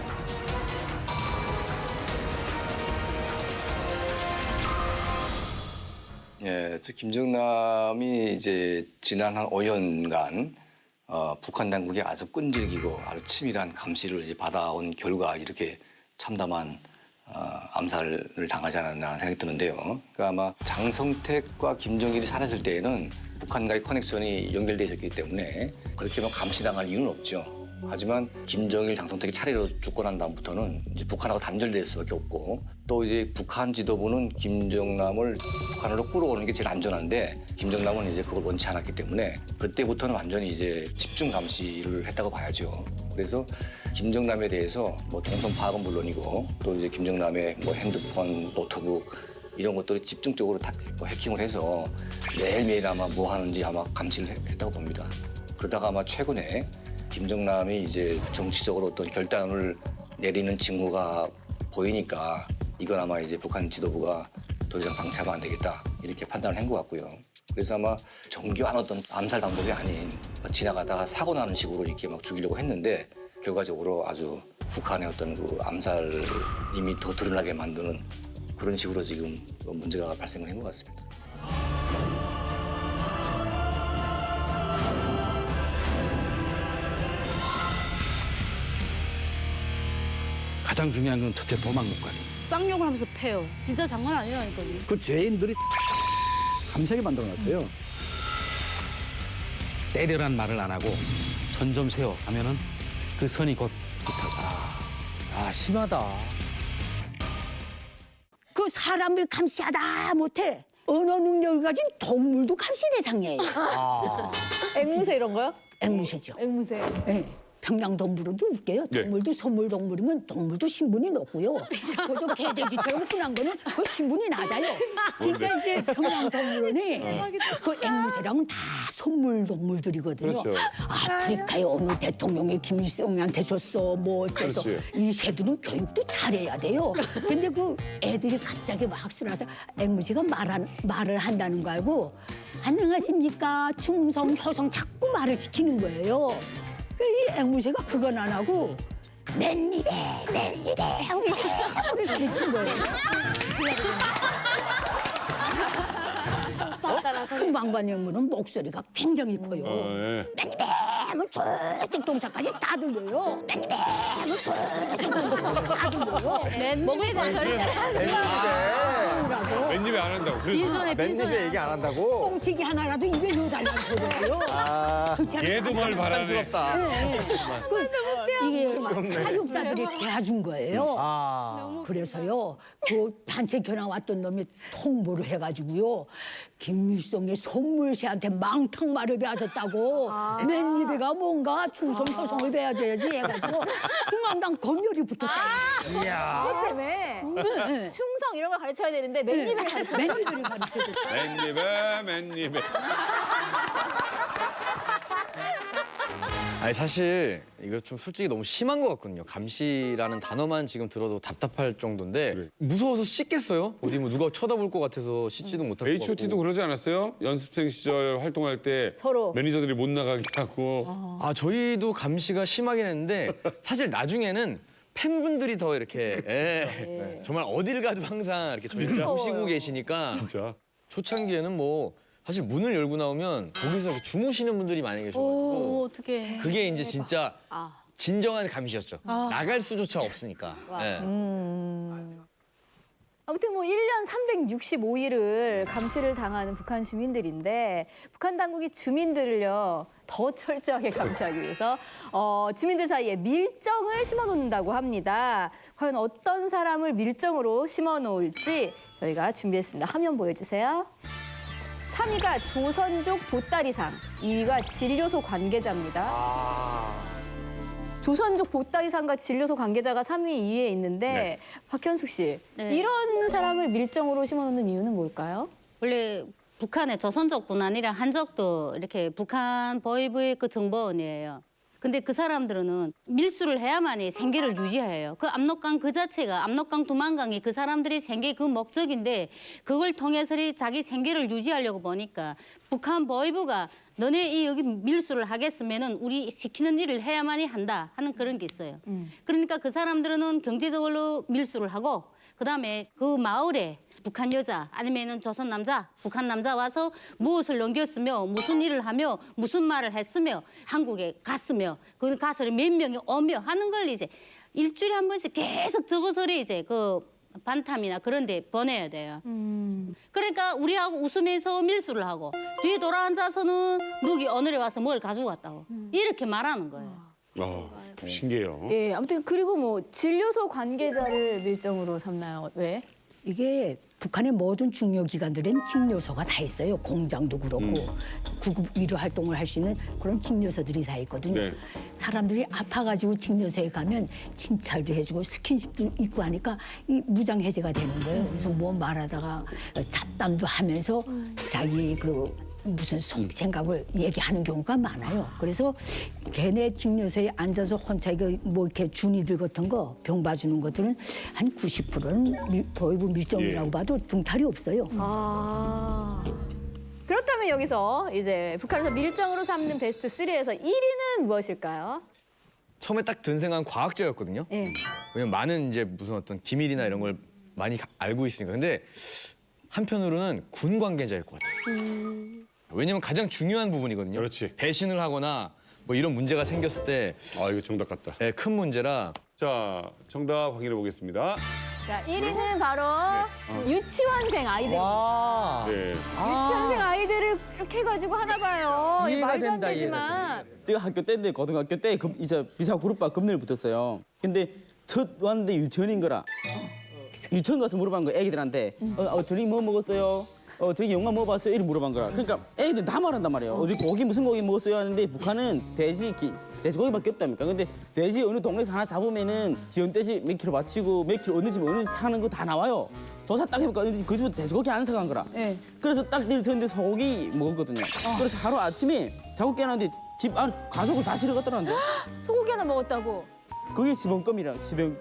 Speaker 3: 예, 저 김정남이 이제 지난 한 5년간 북한 당국의 아주 끈질기고 아주 치밀한 감시를 이제 받아온 결과 이렇게 참담한 암살을 당하지 않았나 생각이 드는데요. 그러니까 아마 장성택과 김정일이 살았을 때에는 북한과의 커넥션이 연결돼 있었기 때문에 그렇게 막 감시당할 이유는 없죠. 하지만 김정일, 장성택이 차례로 죽고 난 다음부터는 이제 북한하고 단절될 수밖에 없고 또 이제 북한 지도부는 김정남을 북한으로 끌어오는 게 제일 안전한데 김정남은 이제 그걸 원치 않았기 때문에 그때부터는 완전히 이제 집중 감시를 했다고 봐야죠. 그래서 김정남에 대해서 뭐 동선 파악은 물론이고 또 이제 김정남의 뭐 핸드폰, 노트북 이런 것들을 집중적으로 다 해킹을 해서 매일매일 아마 뭐 하는지 아마 감시를 했다고 봅니다. 그러다가 아마 최근에 김정남이 이제 정치적으로 어떤 결단을 내리는 징후가 보이니까 이건 아마 이제 북한 지도부가 더 이상 방치하면 안 되겠다 이렇게 판단을 한 것 같고요. 그래서 아마 정교한 어떤 암살 방법이 아닌 지나가다가 사고 나는 식으로 이렇게 막 죽이려고 했는데 결과적으로 아주 북한의 어떤 그 암살임이 더 드러나게 만드는 그런 식으로 지금 문제가 발생을 한 것 같습니다.
Speaker 7: 가장 중요한 건 첫째 도망 못 가기.
Speaker 11: 쌍욕을 하면서 패요. 진짜 장난 아니라니까요.
Speaker 3: 그 죄인들이 감시하게 만들어놨어요.
Speaker 7: 때려란 말을 안 하고 선 좀 세워 하면은 그 선이 곧 붙어. 심하다.
Speaker 4: 그 사람을 감시하다 못해 언어 능력을 가진 동물도 감시 대상이에요.
Speaker 6: 앵무새 이런 거요?
Speaker 4: 앵무새죠.
Speaker 6: 앵무새.
Speaker 4: 네. 평양동물도 웃겨요.
Speaker 5: 네.
Speaker 4: 동물도 선물동물이면 동물도 신분이 높고요. 그저 개돼지처럼 흔한 거는 그 신분이 낮아요. 그러니까 이제 평양동물원이 그 앵무새랑은 다 선물동물들이거든요.
Speaker 5: 그렇죠.
Speaker 4: 아프리카의 어느 대통령이 김일성한테 줬어. 뭐 어째서.
Speaker 5: 그렇지.
Speaker 4: 이 새들은 교육도 잘해야 돼요. 근데 그 애들이 갑자기 막 쓰라서 앵무새가 말을 한다는 거 알고 안녕하십니까 충성, 효성 자꾸 말을 시키는 거예요. 이 앵무새가 그건 안 하고 맨입에 하고 소리를 내친 거예요. 그 방관연물은 목소리가 굉장히 커요.
Speaker 5: 예.
Speaker 4: 맨입에 하면 저쪽 동작까지 다 들려요. 맨입에 하면 저쪽 동작까지 다 들려요.
Speaker 6: 먹을 거
Speaker 5: 맨입에 안 한다고. 그래서
Speaker 9: 맨입에 얘기 안 한다고?
Speaker 4: 꽁튀기 하나라도 입에 넣어달라는 소리예요.
Speaker 5: 얘도 뭘 바라네.
Speaker 4: 이게 사육사들이 배워준 거예요. 그래서요, 그 단체 견학 왔던 놈이 통보를 해가지고요, 김일성의 손물새한테 망탕말을 배워줬다고. 맨입에가 뭔가 충성 효성을 배워줘야지 해가지고 중앙당 검열이 붙었다.
Speaker 6: 그것 때문에
Speaker 4: 네.
Speaker 6: 충성 이런 걸 가르쳐야 되는데 맨입에 가르쳐.
Speaker 4: 맨입을 가르쳐줬다.
Speaker 5: 맨입에.
Speaker 10: 아니 사실 이거 좀 솔직히 너무 심한 것 같거든요. 감시라는 단어만 지금 들어도 답답할 정도인데
Speaker 5: 그래.
Speaker 10: 무서워서 씻겠어요? 어디 뭐 누가 쳐다볼 것 같아서 씻지도 못할 것 같고.
Speaker 5: H.O.T도 그러지 않았어요? 연습생 시절 활동할 때
Speaker 6: 서로.
Speaker 5: 매니저들이 못 나가게 하고
Speaker 10: 아 저희도 감시가 심하긴 했는데 사실 나중에는 팬분들이 더 이렇게 예, 정말 어딜 가도 항상 이렇게 저희를 보시고 계시니까
Speaker 5: 진짜.
Speaker 10: 초창기에는 뭐 사실 문을 열고 나오면 거기서 이렇게 주무시는 분들이 많이 계셔가지고
Speaker 11: 어떻게?
Speaker 10: 그게 이제 진짜 진정한 감시였죠. 나갈 수조차 없으니까. 예.
Speaker 6: 아무튼 뭐 1년 365일을 감시를 당하는 북한 주민들인데 북한 당국이 주민들을요 더 철저하게 감시하기 위해서 주민들 사이에 밀정을 심어놓는다고 합니다. 과연 어떤 사람을 밀정으로 심어놓을지 저희가 준비했습니다. 화면 보여주세요. 3위가 조선족 보따리상, 2위가 진료소 관계자입니다. 조선족 보따리상과 진료소 관계자가 3위, 2위에 있는데 박현숙 씨,
Speaker 8: 네.
Speaker 6: 이런 사람을 밀정으로 심어놓는 이유는 뭘까요?
Speaker 8: 원래 북한의 조선족뿐 아니라 한족도 이렇게 북한 보위부의 그 정보원이에요. 근데 그 사람들은 밀수를 해야만이 생계를 유지해요. 그 압록강 그 자체가 압록강 두만강이 그 사람들이 생계 그 목적인데 그걸 통해서 자기 생계를 유지하려고 보니까 북한 보위부가 너네 이 여기 밀수를 하겠으면은 우리 시키는 일을 해야만이 한다 하는 그런 게 있어요. 그러니까 그 사람들은 경제적으로 밀수를 하고 그다음에 그 마을에 북한 여자 아니면은 조선 남자, 북한 남자 와서 무엇을 넘겼으며 무슨 일을 하며 무슨 말을 했으며 한국에 갔으며 그 가서 몇 명이 오며 하는 걸 이제 일주일에 한 번씩 계속 적어서 이제 그 반탐이나 그런 데 보내야 돼요. 그러니까 우리하고 웃으면서 밀수를 하고 뒤에 돌아앉아서는 누기 오늘에 와서 뭘 가지고 왔다고 이렇게 말하는 거예요.
Speaker 5: 좀 신기해요.
Speaker 6: 예, 아무튼 그리고 뭐 진료소 관계자를 밀정으로 삼나요? 왜?
Speaker 4: 이게 북한의 모든 중요 기관들은 진료소가 다 있어요. 공장도 그렇고 구급 의료 활동을 할 수 있는 그런 진료소들이 다 있거든요.
Speaker 5: 네.
Speaker 4: 사람들이 아파가지고 진료소에 가면 진찰도 해주고 스킨십도 있고 하니까 이 무장 해제가 되는 거예요. 그래서 뭐 말하다가 잡담도 하면서 자기 그 무슨 속 생각을 얘기하는 경우가 많아요. 그래서 걔네 진료소에 앉아서 혼자 뭐 이렇게 준이들 같은 거 병 봐주는 것들은 한 90%는 보위부 밀정이라고
Speaker 5: 예.
Speaker 4: 봐도 둥탈이 없어요.
Speaker 6: 그렇다면 여기서 이제 북한에서 밀정으로 삼는 베스트 3에서 1위는 무엇일까요?
Speaker 10: 처음에 딱 든 생각은 과학자였거든요.
Speaker 6: 예.
Speaker 10: 왜냐면 많은 이제 무슨 어떤 기밀이나 이런 걸 많이 알고 있으니까. 근데 한편으로는 군 관계자일 것 같아요. 왜냐면 가장 중요한 부분이거든요.
Speaker 5: 그렇지.
Speaker 10: 배신을 하거나 뭐 이런 문제가 생겼을 때
Speaker 5: 이거 정답 같다.
Speaker 10: 네, 큰 문제라.
Speaker 5: 자, 정답 확인해 보겠습니다.
Speaker 6: 자, 1위는 바로 유치원생 아이들.
Speaker 7: 와.
Speaker 5: 네.
Speaker 6: 유치원생 아이들을 이렇게 해가지고 하나 봐요.
Speaker 7: 이해가
Speaker 6: 말도 안
Speaker 7: 된다,
Speaker 6: 되지만.
Speaker 13: 제가 학교 때인데 고등학교 때 이제 비사 그룹밥 금년에 붙었어요. 근데 첫 왔는데 유치원인 거라. 유치원 가서 물어본 거 애기들한테 저녁 뭐 먹었어요? 저기 영화 뭐 봤어요? 이렇게 물어본 거라. 그러니까 애기들 다 말한단 말이에요. 어제 고기 무슨 고기 먹었어요? 하는데 북한은 돼지고기밖에 없답니까? 근데 돼지 어느 동네에서 하나 잡으면은 지원돼지 몇 킬로 맞추고 몇 킬로 어느 집 하는 거 다 나와요. 조사 딱 해볼까? 그 집은 돼지고기 안 사간 거라.
Speaker 6: 네.
Speaker 13: 그래서 딱 내일 졌는데 소고기 먹었거든요. 그래서 하루 아침에 자고 깨어났는데 집 안 가족을 다 실어갔더라는데.
Speaker 6: 소고기 하나 먹었다고.
Speaker 13: 그게 시범껌이라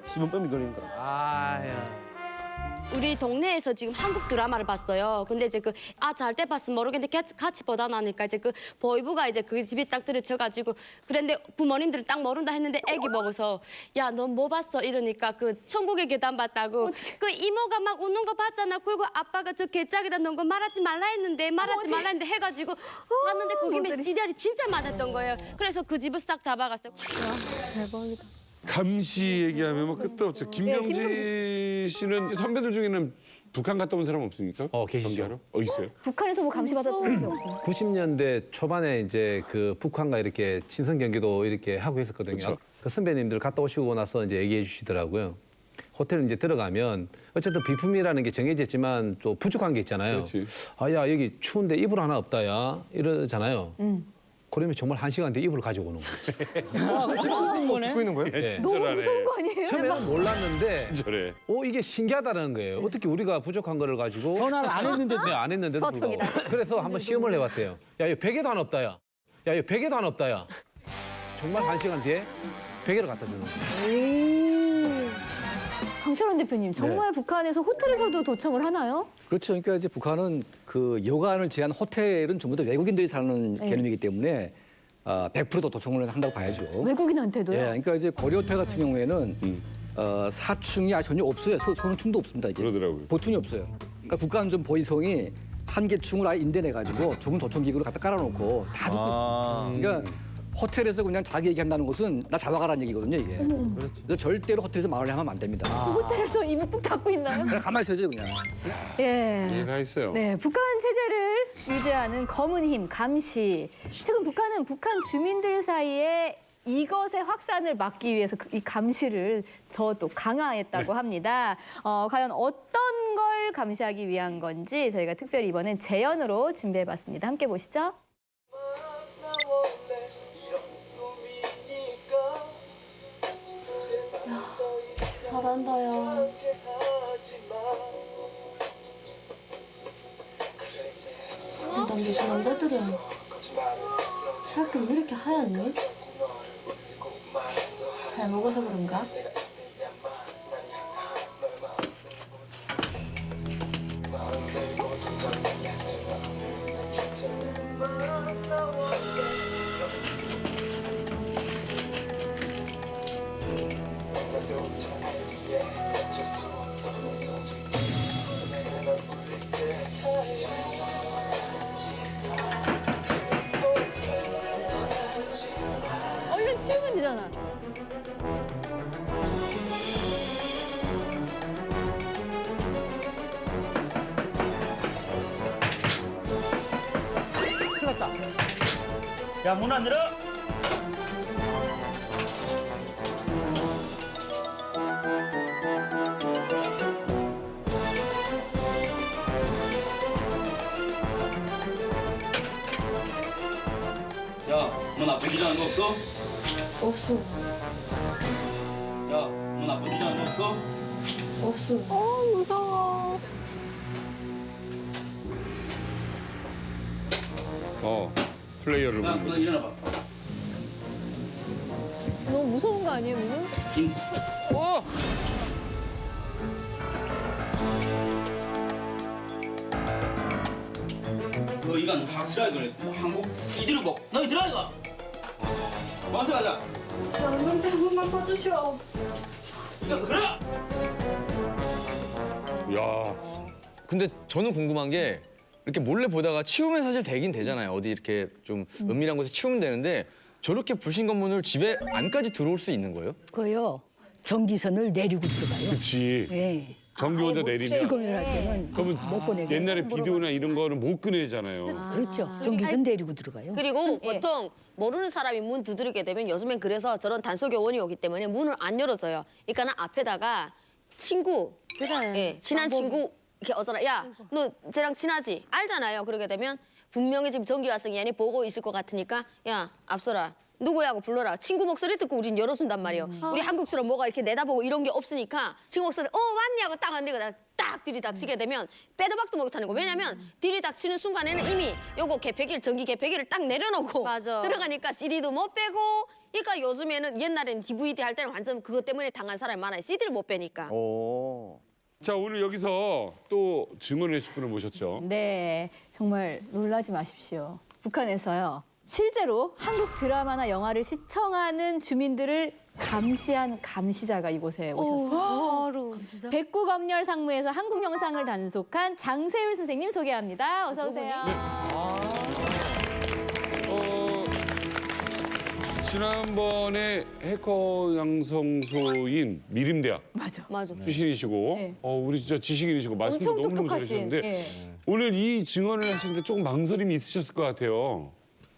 Speaker 13: 시범껌이 걸리는 거라.
Speaker 7: 아야.
Speaker 8: 우리 동네에서 지금 한국 드라마를 봤어요. 근데 이제 잘 때 봤으면 모르겠는데 같이 보다 나니까 이제 그 보이부가 이제 그 집이 딱 들이쳐가지고 그런데 부모님들은 딱 모른다 했는데 애기 보고서 야, 너 뭐 봤어? 이러니까 그 천국의 계단 봤다고. 그 이모가 막 우는 거 봤잖아. 그리고 아빠가 저 개짝에다 넣은 거 말하지 말라 했는데 해가지고 봤는데 거기에 CDR이 진짜 많았던 거예요. 그래서 그 집을 싹 잡아갔어요.
Speaker 6: 대박이다.
Speaker 5: 감시 얘기하면 뭐 끝도 없죠. 김경지 씨는 선배들 중에는 북한 갔다 온 사람 없습니까?
Speaker 1: 계시죠.
Speaker 5: 경기하러? 있어요.
Speaker 6: 북한에서 뭐 감시받았던 게 없어요.
Speaker 14: 90년대 초반에 이제 그 북한과 이렇게 친선 경기도 이렇게 하고 있었거든요.
Speaker 5: 그렇죠.
Speaker 14: 그 선배님들 갔다 오시고 나서 이제 얘기해 주시더라고요. 호텔 이제 들어가면 어쨌든 비품이라는 게 정해져 있지만 또 부족한 게 있잖아요.
Speaker 5: 그렇지.
Speaker 14: 야 여기 추운데 이불 하나 없다 야 이러잖아요. 그러면 정말 1시간 뒤에 이불을 가지고 오는 거예요.
Speaker 9: 듣고 있는 거예요?
Speaker 14: 네.
Speaker 6: 너무 무서운 거 아니에요?
Speaker 14: 처음에는 몰랐는데
Speaker 5: 친절해.
Speaker 14: 이게 신기하다는 거예요. 어떻게 우리가 부족한 거를 가지고
Speaker 7: 전화를 안 했는데도.
Speaker 14: 네, 안 했는데도 불구하고. 그래서 한번 시험을 해봤대요. 야, 이거 베개도 하나 없다, 야. 야, 이거 베개도 하나 없다, 야. 정말 1시간 뒤에 베개를 갖다 주는 거예요.
Speaker 6: 강철원 대표님, 정말 북한에서 호텔에서도 도청을 하나요?
Speaker 3: 그렇죠. 그러니까 이제 북한은 그 여관을 제한 호텔은 전부 다 외국인들이 사는
Speaker 6: 네.
Speaker 3: 개념이기 때문에 100%도 도청을 한다고 봐야죠.
Speaker 6: 외국인한테도요?
Speaker 3: 예, 그러니까 이제 고려 호텔 같은 경우에는 4층이 전혀 없어요. 소노충도 없습니다. 이게.
Speaker 5: 그러더라고요.
Speaker 3: 보충이 없어요. 그러니까 국가안전 보위성이 한 개 층을 아예 인대내가지고 좁은 도청기구를 갖다 깔아놓고 다 듣고 있어요. 그러니까 호텔에서 그냥 자기 얘기한다는 것은 나 잡아가라는 얘기거든요, 이게. 그래서 절대로 호텔에서 말을 하면 안 됩니다.
Speaker 6: 호텔에서 입을 뚝 닫고 있나요?
Speaker 3: 그냥 가만히 있어야죠, 그냥.
Speaker 6: 예.
Speaker 5: 이해가 있어요.
Speaker 6: 네, 북한 체제를 유지하는 검은 힘, 감시. 최근 북한은 북한 주민들 사이에 이것의 확산을 막기 위해서 이 감시를 더 또 강화했다고 합니다. 과연 어떤 걸 감시하기 위한 건지 저희가 특별히 이번엔 재연으로 준비해봤습니다. 함께 보시죠.
Speaker 8: 잘한다, 야. 난 무슨 남자들은 살금 왜 이렇게 하얗니? 잘 먹어서 그런가?
Speaker 6: 얼른 치우면 되잖아.
Speaker 7: 큰일 났다.
Speaker 13: 야, 문 안 열어? 야, 너 나쁜 짓 하는 거 없어?
Speaker 8: 없어,
Speaker 13: 야, 너 나쁜 짓 하는 거 없어?
Speaker 8: 없어.
Speaker 6: 무서워.
Speaker 5: 플레이어를
Speaker 13: 야,
Speaker 5: 부르는
Speaker 13: 너 일어나 봐.
Speaker 6: 너무 무서운 거 아니에요, 문은?
Speaker 13: 너 이건 확실하게 그래. 뭐 한국 CD로 먹. 너희 들어 이거. 먼저 가자.
Speaker 8: 양명재 한 번만 봐주셔.
Speaker 13: 야, 그래.
Speaker 5: 야,
Speaker 10: 근데 저는 궁금한 게 이렇게 몰래 보다가 치우면 사실 되긴 되잖아요. 어디 이렇게 좀 은밀한 곳에 치우면 되는데 저렇게 불신 검문을 집에 안까지 들어올 수 있는 거예요?
Speaker 4: 그거요. 전기선을 내리고 들어가요.
Speaker 5: 그치.
Speaker 4: 예.
Speaker 5: 전기 혼자 내리면.
Speaker 4: 시공을 할 때는
Speaker 5: 그러면
Speaker 4: 못 꺼내게.
Speaker 5: 옛날에 비디오나 이런 거는 못 꺼내잖아요.
Speaker 4: 그렇죠. 전기선 내리고 들어가요.
Speaker 8: 그리고 보통 모르는 사람이 문 두드리게 되면 요즘엔 그래서 저런 단속 요원이 오기 때문에 문을 안 열어줘요. 그러니까는 앞에다가 친구, 친한 친구 이렇게 어서라. 야, 너 쟤랑 친하지? 알잖아요. 그러게 되면 분명히 지금 전기 왔으니 얘네 보고 있을 것 같으니까 야, 앞서라. 누구야 하고 불러라. 친구 목소리 듣고 우린 열어준단 말이에요. 우리 한국처럼 뭐가 이렇게 내다보고 이런 게 없으니까 친구 목소리 왔니 하고 딱 안되고 딱 들이닥치게 되면 빼도 박도 못하는 거. 왜냐면 들이닥치는 순간에는 이미 요거 개폐기를 전기 개폐기를 딱 내려놓고 들어가니까 CD도 못 빼고. 그러니까 요즘에는 옛날에는 DVD 할 때는 완전 그것 때문에 당한 사람이 많아요. CD를 못 빼니까.
Speaker 5: 자, 오늘 여기서 또 증언을 해줄 분을 모셨죠.
Speaker 6: 네, 정말 놀라지 마십시오. 북한에서요. 실제로 한국 드라마나 영화를 시청하는 주민들을 감시한 감시자가 이곳에 오셨어요. 백구검열 상무에서 한국 영상을 단속한 장세율 선생님 소개합니다. 어서 오세요.
Speaker 5: 지난번에 해커 양성소인 미림대학
Speaker 6: 맞아.
Speaker 5: 출신이시고
Speaker 6: 네.
Speaker 5: 우리 진짜 지식인이시고 말씀도
Speaker 6: 엄청
Speaker 5: 너무너무
Speaker 6: 똑똑하신.
Speaker 5: 잘하셨는데 오늘 이 증언을 하시는데 조금 망설임이 있으셨을 것 같아요.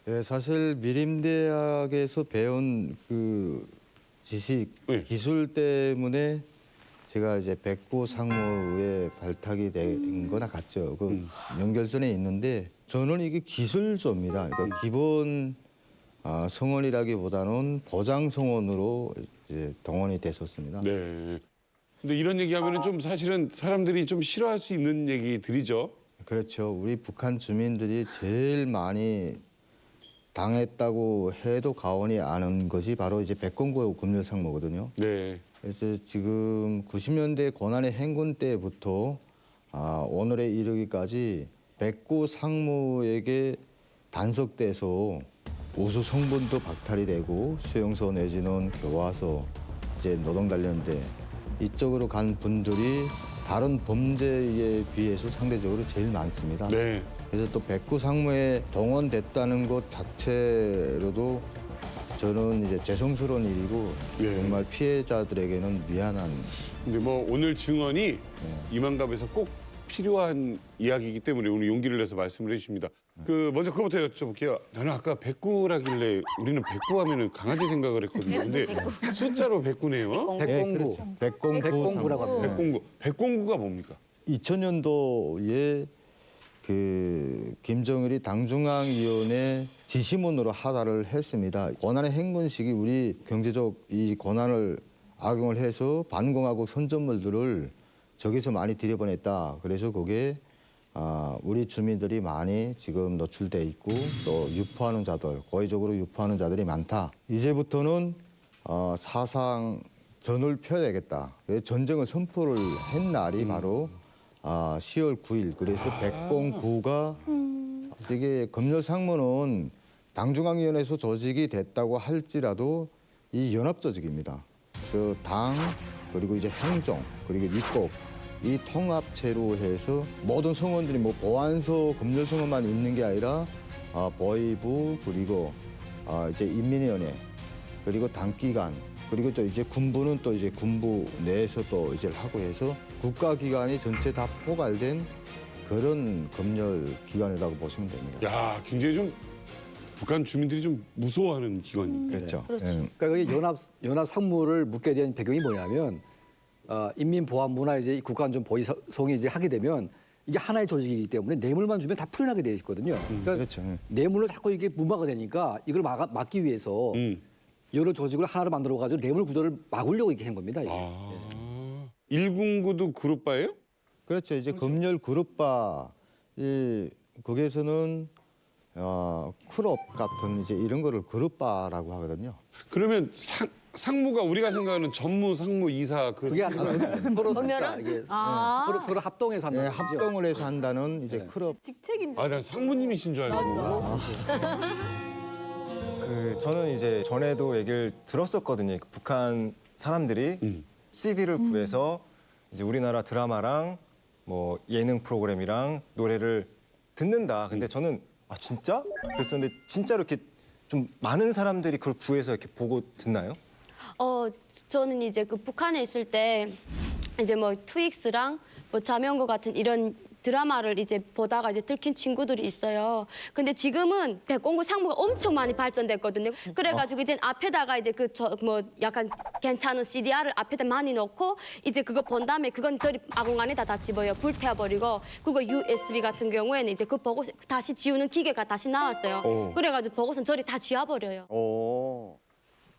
Speaker 15: 네, 사실 미림대학에서 배운 그 지식, 기술 때문에 제가 이제 백구 상무에 발탁이 된 거나 같죠. 그 연결선에 있는데 저는 이게 기술조입니다. 그러니까 기본 성원이라기보다는 보장 성원으로 이제 동원이 됐었습니다.
Speaker 5: 네. 근데 이런 얘기하면은 좀 사실은 사람들이 좀 싫어할 수 있는 얘기들이죠.
Speaker 15: 그렇죠. 우리 북한 주민들이 제일 많이 당했다고 해도 과언이 아닌 것이 바로 이제 백공구 검열상무거든요.
Speaker 5: 네.
Speaker 15: 그래서 지금 90년대 고난의 행군 때부터 오늘에 이르기까지 백구 상무에게 단속돼서 우수 성분도 박탈이 되고 수용소 내지는 교화소, 이제 노동단련대 이쪽으로 간 분들이 다른 범죄에 비해서 상대적으로 제일 많습니다.
Speaker 5: 네.
Speaker 15: 그래서 또 백구 상무에 동원됐다는 것 자체로도 저는 이제 죄송스러운 일이고
Speaker 5: 네.
Speaker 15: 정말 피해자들에게는 미안한.
Speaker 5: 근데 뭐 오늘 증언이 이만갑에서 꼭 필요한 이야기이기 때문에 오늘 용기를 내서 말씀을 해주십니다. 먼저 그거부터 여쭤볼게요. 저는 아까 백구라길래 우리는 백구 하면은 강아지 생각을 했거든요. 근데 숫자로 백구네요.
Speaker 3: 백공구. 백공구라고 합니다.
Speaker 5: 백공구. 백공구가 뭡니까?
Speaker 15: 2000년도에 그 김정일이 당중앙위원회 지시문으로 하달을 했습니다. 고난의 행군식이 우리 경제적 이 고난을 악용을 해서 반공화국 선전물들을 저기서 많이 들여보냈다. 그래서 그게 우리 주민들이 많이 지금 노출돼 있고 또 유포하는 자들, 고의적으로 유포하는 자들이 많다. 이제부터는 사상 전을 펴야 되겠다. 전쟁을 선포를 한 날이 바로 10월 9일. 그래서 백공구가 이게 검열상무는 당중앙위원회에서 조직이 됐다고 할지라도 이 연합조직입니다. 그 당 그리고 이제 행정 그리고 입법 이 통합체로 해서 모든 성원들이 뭐 보안소 검열성원만 있는 게 아니라 보위부 그리고 이제 인민위원회 그리고 당기관 그리고 또 이제 군부는 또 이제 군부 내에서 또 이제 하고 해서 국가기관이 전체 다 포괄된 그런 검열 기관이라고 보시면 됩니다.
Speaker 5: 야, 굉장히 좀 북한 주민들이 좀 무서워하는 기관입니다.
Speaker 15: 그렇죠.
Speaker 3: 그러니까 여기 연합 상무를 묻게 된 배경이 뭐냐면 인민보안부나 이제 국가안전 보위성이 이제 하게 되면 이게 하나의 조직이기 때문에 뇌물만 주면 다 풀려나게 돼 있거든요. 그러니까
Speaker 15: 그렇죠.
Speaker 3: 뇌물로 자꾸 이게 무마가 되니까 이걸 막기 위해서 여러 조직을 하나로 만들어 가지고 뇌물 구조를 막으려고 이렇게 한 겁니다. 이게.
Speaker 5: 일군구도 그룹바예요?
Speaker 15: 그렇죠. 이제 검열 그룹바 거기에서는 클럽 같은 이제 이런 거를 그룹바라고 하거든요.
Speaker 5: 그러면 상무가 우리가 생각하는 전무, 상무, 이사
Speaker 3: 그게 아니라 서로
Speaker 8: 그러면은?
Speaker 3: 이게
Speaker 8: 아.
Speaker 3: 서로 합동해서 한다는 거죠.
Speaker 15: 합동을 해서 한다는 이제 클럽.
Speaker 6: 직책인 줄.
Speaker 5: 난 상무님이신 줄 알고.
Speaker 9: 저는 이제 전에도 얘기를 들었었거든요. 북한 사람들이 CD를 구해서 이제 우리나라 드라마랑 뭐 예능 프로그램이랑 노래를 듣는다. 근데 저는 진짜? 그랬었는데 진짜로 이렇게 좀 많은 사람들이 그걸 구해서 이렇게 보고 듣나요?
Speaker 8: 저는 이제 그 북한에 있을 때 이제 뭐 트윅스랑 뭐 자명고 같은 이런 드라마를 이제 보다가 이제 들킨 친구들이 있어요. 근데 지금은 백공구 상무가 엄청 많이 발전됐거든요. 그래가지고 이제 앞에다가 이제 뭐 약간 괜찮은 CDR을 앞에다 많이 넣고 이제 그거 본 다음에 그건 저리 아궁 안에다 다 집어요. 불태워버리고 그리고 USB 같은 경우에는 이제 그 보고 다시 지우는 기계가 다시 나왔어요. 그래가지고 보고선 저리 다 지워버려요.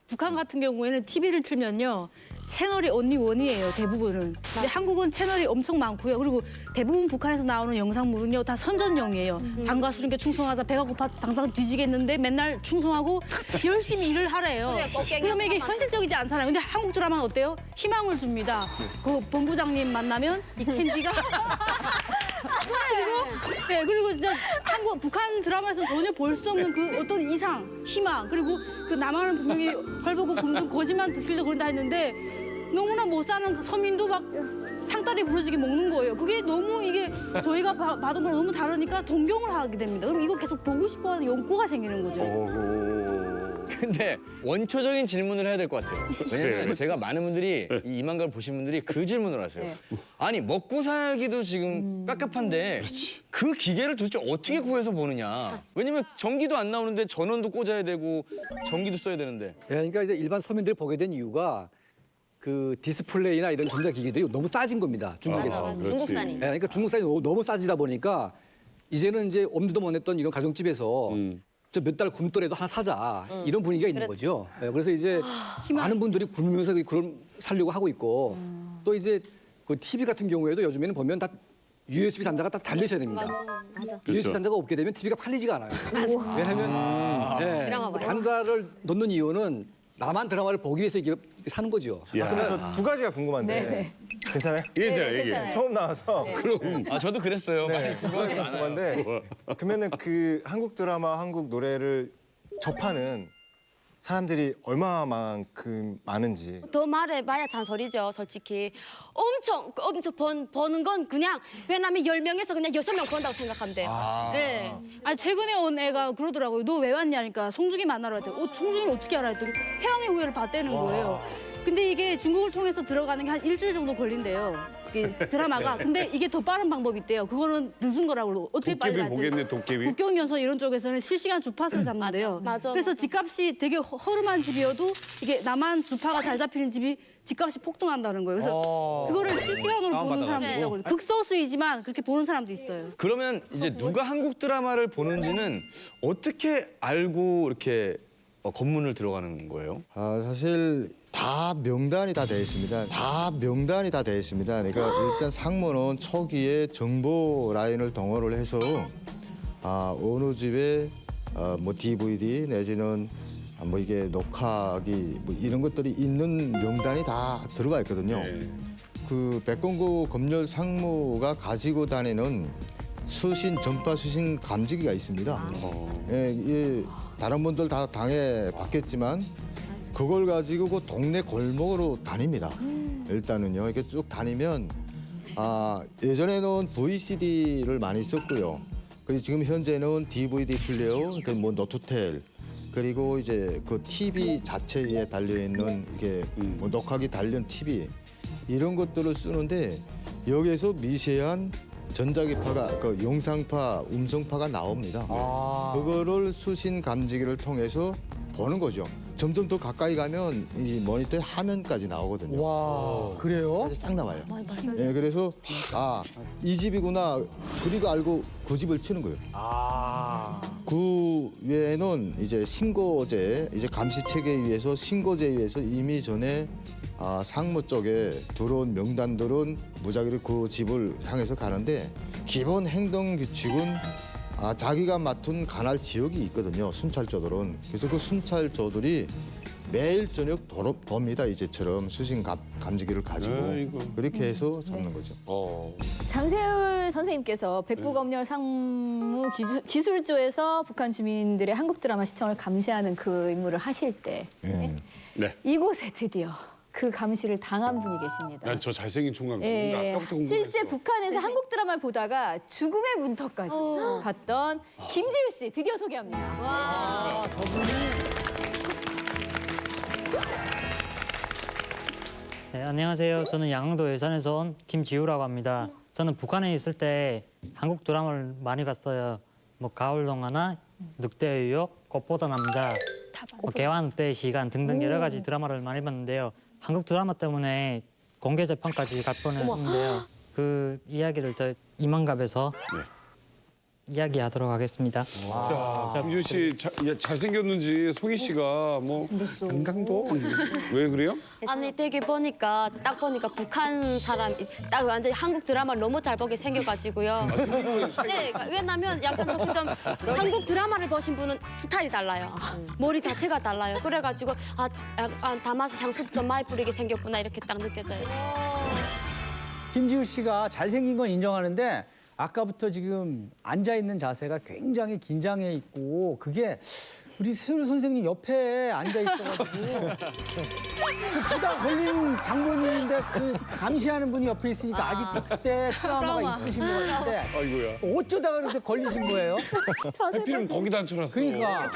Speaker 11: 북한 같은 경우에는 TV를 틀면요. 채널이 only one이에요, 대부분은. 근데 한국은 채널이 엄청 많고요. 그리고 대부분 북한에서 나오는 영상물은요, 다 선전용이에요. 방과수님께 충성하자, 배가 고파 당장 뒤지겠는데 맨날 충성하고 열심히 일을 하래요. 그러면 이게 현실적이지 않잖아요. 근데 한국 드라마는 어때요? 희망을 줍니다. 그 본부장님 만나면 이 캔디가 그리고 진짜 북한 드라마에서 전혀 볼 수 없는 그 어떤 이상, 희망, 그리고 그 남한은 분명히 걸 보고 금중 거짓말 드시려고 그런다 했는데 너무나 못 사는 서민도 막 상다리 부러지게 먹는 거예요. 그게 너무 이게 저희가 봐던 거랑 너무 다르니까 동경을 하게 됩니다. 그럼 이거 계속 보고 싶어하는 욕구가 생기는 거죠.
Speaker 10: 근데 원초적인 질문을 해야 될 것 같아요. 왜냐면 제가 많은 분들이 이 이만갑을 보신 분들이 그 질문을 하세요. 아니 먹고 살기도 지금 깝깝한데 그 기계를 도대체 어떻게 구해서 보느냐. 왜냐면 전기도 안 나오는데 전원도 꽂아야 되고 전기도 써야 되는데.
Speaker 3: 그러니까 이제 일반 서민들이 보게 된 이유가 그 디스플레이나 이런 전자기기들이 너무 싸진 겁니다. 중국에서.
Speaker 8: 중국산이.
Speaker 3: 그러니까 중국산이 너무 싸지다 보니까 이제는 이제 엄두도 못 냈던 이런 가정집에서 저 몇 달 굶더라도 하나 사자 이런 분위기가 있는 거죠. 그래서 이제 많은 분들이 굶으면서 그런 살려고 하고 있고 또 이제 그 TV 같은 경우에도 요즘에는 보면 다 USB 단자가 딱 달려있어야 됩니다.
Speaker 8: 맞아.
Speaker 3: USB 단자가 없게 되면 TV가 팔리지가 않아요. 왜냐하면 예,
Speaker 8: 드라마 봐요.
Speaker 3: 단자를 놓는 이유는 나만 드라마를 보기 위해서 이게 사는 거죠.
Speaker 9: 그러면 저 두 가지가 궁금한데
Speaker 6: 네.
Speaker 9: 괜찮아요?
Speaker 5: 얘기해요, 얘기해.
Speaker 6: 괜찮아요.
Speaker 9: 처음 나와서
Speaker 10: 아 저도 그랬어요.
Speaker 9: 네, 두 가지가 궁금한데 그러면은 그 한국 드라마, 한국 노래를 접하는 사람들이 얼마만큼 많은지.
Speaker 8: 더 말해봐야 잔소리죠, 솔직히. 엄청 버는 건 그냥 왜냐면 10명에서 그냥 6명 번다고 생각하면 돼요. 네.
Speaker 11: 아니 최근에 온 애가 그러더라고요. 너 왜 왔냐니까 송중기 만나러 왔대. 송중기를 어떻게 알아 했더니 태양의 후예를 봤다는 거예요. 근데 이게 중국을 통해서 들어가는 게 한 일주일 정도 걸린대요. 이 드라마가. 근데 이게 더 빠른 방법이 있대요. 그거는 늦은 거라고. 어떻게 빨리
Speaker 5: 도깨비
Speaker 11: 봤대?
Speaker 5: 보겠네, 도깨비.
Speaker 11: 국경연서 이런 쪽에서는 실시간 주파수를 잡는데요.
Speaker 8: 맞아.
Speaker 11: 그래서 집값이 되게 허름한 집이어도 이게 남한 주파가 잘 잡히는 집이 집값이 폭등한다는 거예요. 그래서 그거를 실시간으로 보는 사람도
Speaker 8: 네.
Speaker 11: 있다고. 극소수이지만 그렇게 보는 사람도 있어요.
Speaker 10: 그러면 이제 누가 한국 드라마를 보는지는 어떻게 알고 이렇게 검문을 들어가는 거예요?
Speaker 15: 사실 다 명단이 다 돼 있습니다. 다 명단이 다 돼 있습니다. 그러니까 일단 상무는 초기에 정보 라인을 동원을 해서 어느 집에 뭐 DVD 내지는 뭐 이게 녹화기 뭐 이런 것들이 있는 명단이 다 들어가 있거든요. 그 백공구 검열 상무가 가지고 다니는 수신 전파 수신 감지기가 있습니다. 예, 다른 분들 다 당해 봤겠지만 그걸 가지고 그 동네 골목으로 다닙니다. 일단은요, 이렇게 쭉 다니면 예전에는 VCD를 많이 썼고요. 그리고 지금 현재는 DVD 플레이어, 뭐 노트텔, 그리고 이제 그 TV 자체에 달려 있는 이게 뭐 녹화기 달린 TV 이런 것들을 쓰는데 여기에서 미세한 전자기파가 그 영상파, 음성파가 나옵니다. 그거를 수신 감지기를 통해서 보는 거죠. 점점 더 가까이 가면 이 모니터의 화면까지 나오거든요.
Speaker 7: 와, 그래요?
Speaker 15: 딱 나와요. 예, 그래서 이 집이구나. 그리고 알고 그 집을 치는 거예요. 그 외에는 이제 신고제, 이제 감시 체계에 의해서 신고제에 의해서 이미 전에 상무 쪽에 들어온 명단들은 무작위로 그 집을 향해서 가는데 기본 행동 규칙은 자기가 맡은 관할 지역이 있거든요. 순찰조들은. 그래서 그 순찰조들이 매일 저녁 돕니다. 이제처럼 수신 감지기를 가지고
Speaker 5: 아이고.
Speaker 15: 그렇게 해서 잡는 거죠.
Speaker 6: 장세울 선생님께서 백부검열 상무 기술조에서 북한 주민들의 한국 드라마 시청을 감시하는 그 임무를 하실 때
Speaker 5: 네.
Speaker 6: 이곳에 드디어 그 감시를 당한 분이 계십니다.
Speaker 5: 난 저 잘생긴 총각
Speaker 6: 예,
Speaker 5: 아까부터 궁금했어.
Speaker 6: 실제 북한에서 한국 드라마를 보다가 죽음의 문턱까지 봤던 김지율 씨 드디어 소개합니다.
Speaker 8: 와.
Speaker 16: 네, 안녕하세요. 저는 양양도 예산에서 온 김지우라고 합니다. 저는 북한에 있을 때 한국 드라마를 많이 봤어요. 뭐 가을 동화나 늑대의 유혹, 꽃보다 남자, 뭐 개화늑대의 시간 등등 여러 가지 드라마를 많이 봤는데요. 한국 드라마 때문에 공개 재판까지 갈 뻔했는데요. 그 이야기를 저 이만갑에서 이야기하도록 하겠습니다.
Speaker 5: 자, 김지우 씨 잘생겼는지 송희 씨가 뭐 양강도 왜 그래요?
Speaker 8: 아니 되게 보니까 딱 보니까 북한 사람 딱 완전히 한국 드라마를 너무 잘 보게 생겨가지고요. 네, 그러니까 왜냐면 약간 좀 한국 드라마를 보신 분은 스타일이 달라요. 머리 자체가 달라요. 그래가지고 담아서 향수도 좀 많이 뿌리게 생겼구나 이렇게 딱 느껴져요.
Speaker 7: 김지우 씨가 잘생긴 건 인정하는데 아까부터 지금 앉아있는 자세가 굉장히 긴장해 있고 그게 우리 세율 선생님 옆에 앉아있어가지고 보다 걸린 장본인인데 그 감시하는 분이 옆에 있으니까 아직도 그때 트라우마가 있으신 것 같은데
Speaker 5: 아이고야.
Speaker 7: 어쩌다가 그렇게 걸리신 거예요?
Speaker 5: 해피는 거기다 앉혀놨어.
Speaker 7: 그러니까.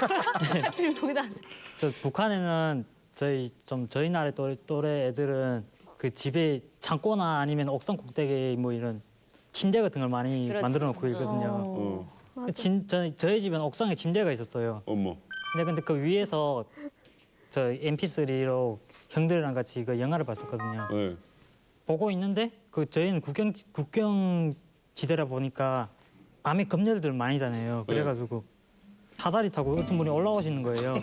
Speaker 16: 저 북한에는 저희 나라 또래 애들은 그 집에 창고나 아니면 옥상 꼭대기에 뭐 이런 침대 같은 걸 많이
Speaker 8: 그렇지.
Speaker 16: 만들어 놓고 있거든요. 저희 집엔 옥상에 침대가 있었어요.
Speaker 5: 어머.
Speaker 16: 근데 그 위에서 저 MP3로 형들이랑 같이 그 영화를 봤었거든요.
Speaker 5: 네.
Speaker 16: 보고 있는데 그 저희는 국경 지대라 보니까 밤에 검열들 많이 다녀요. 그래가지고 사다리 타고 어떤 분이 올라오시는 거예요.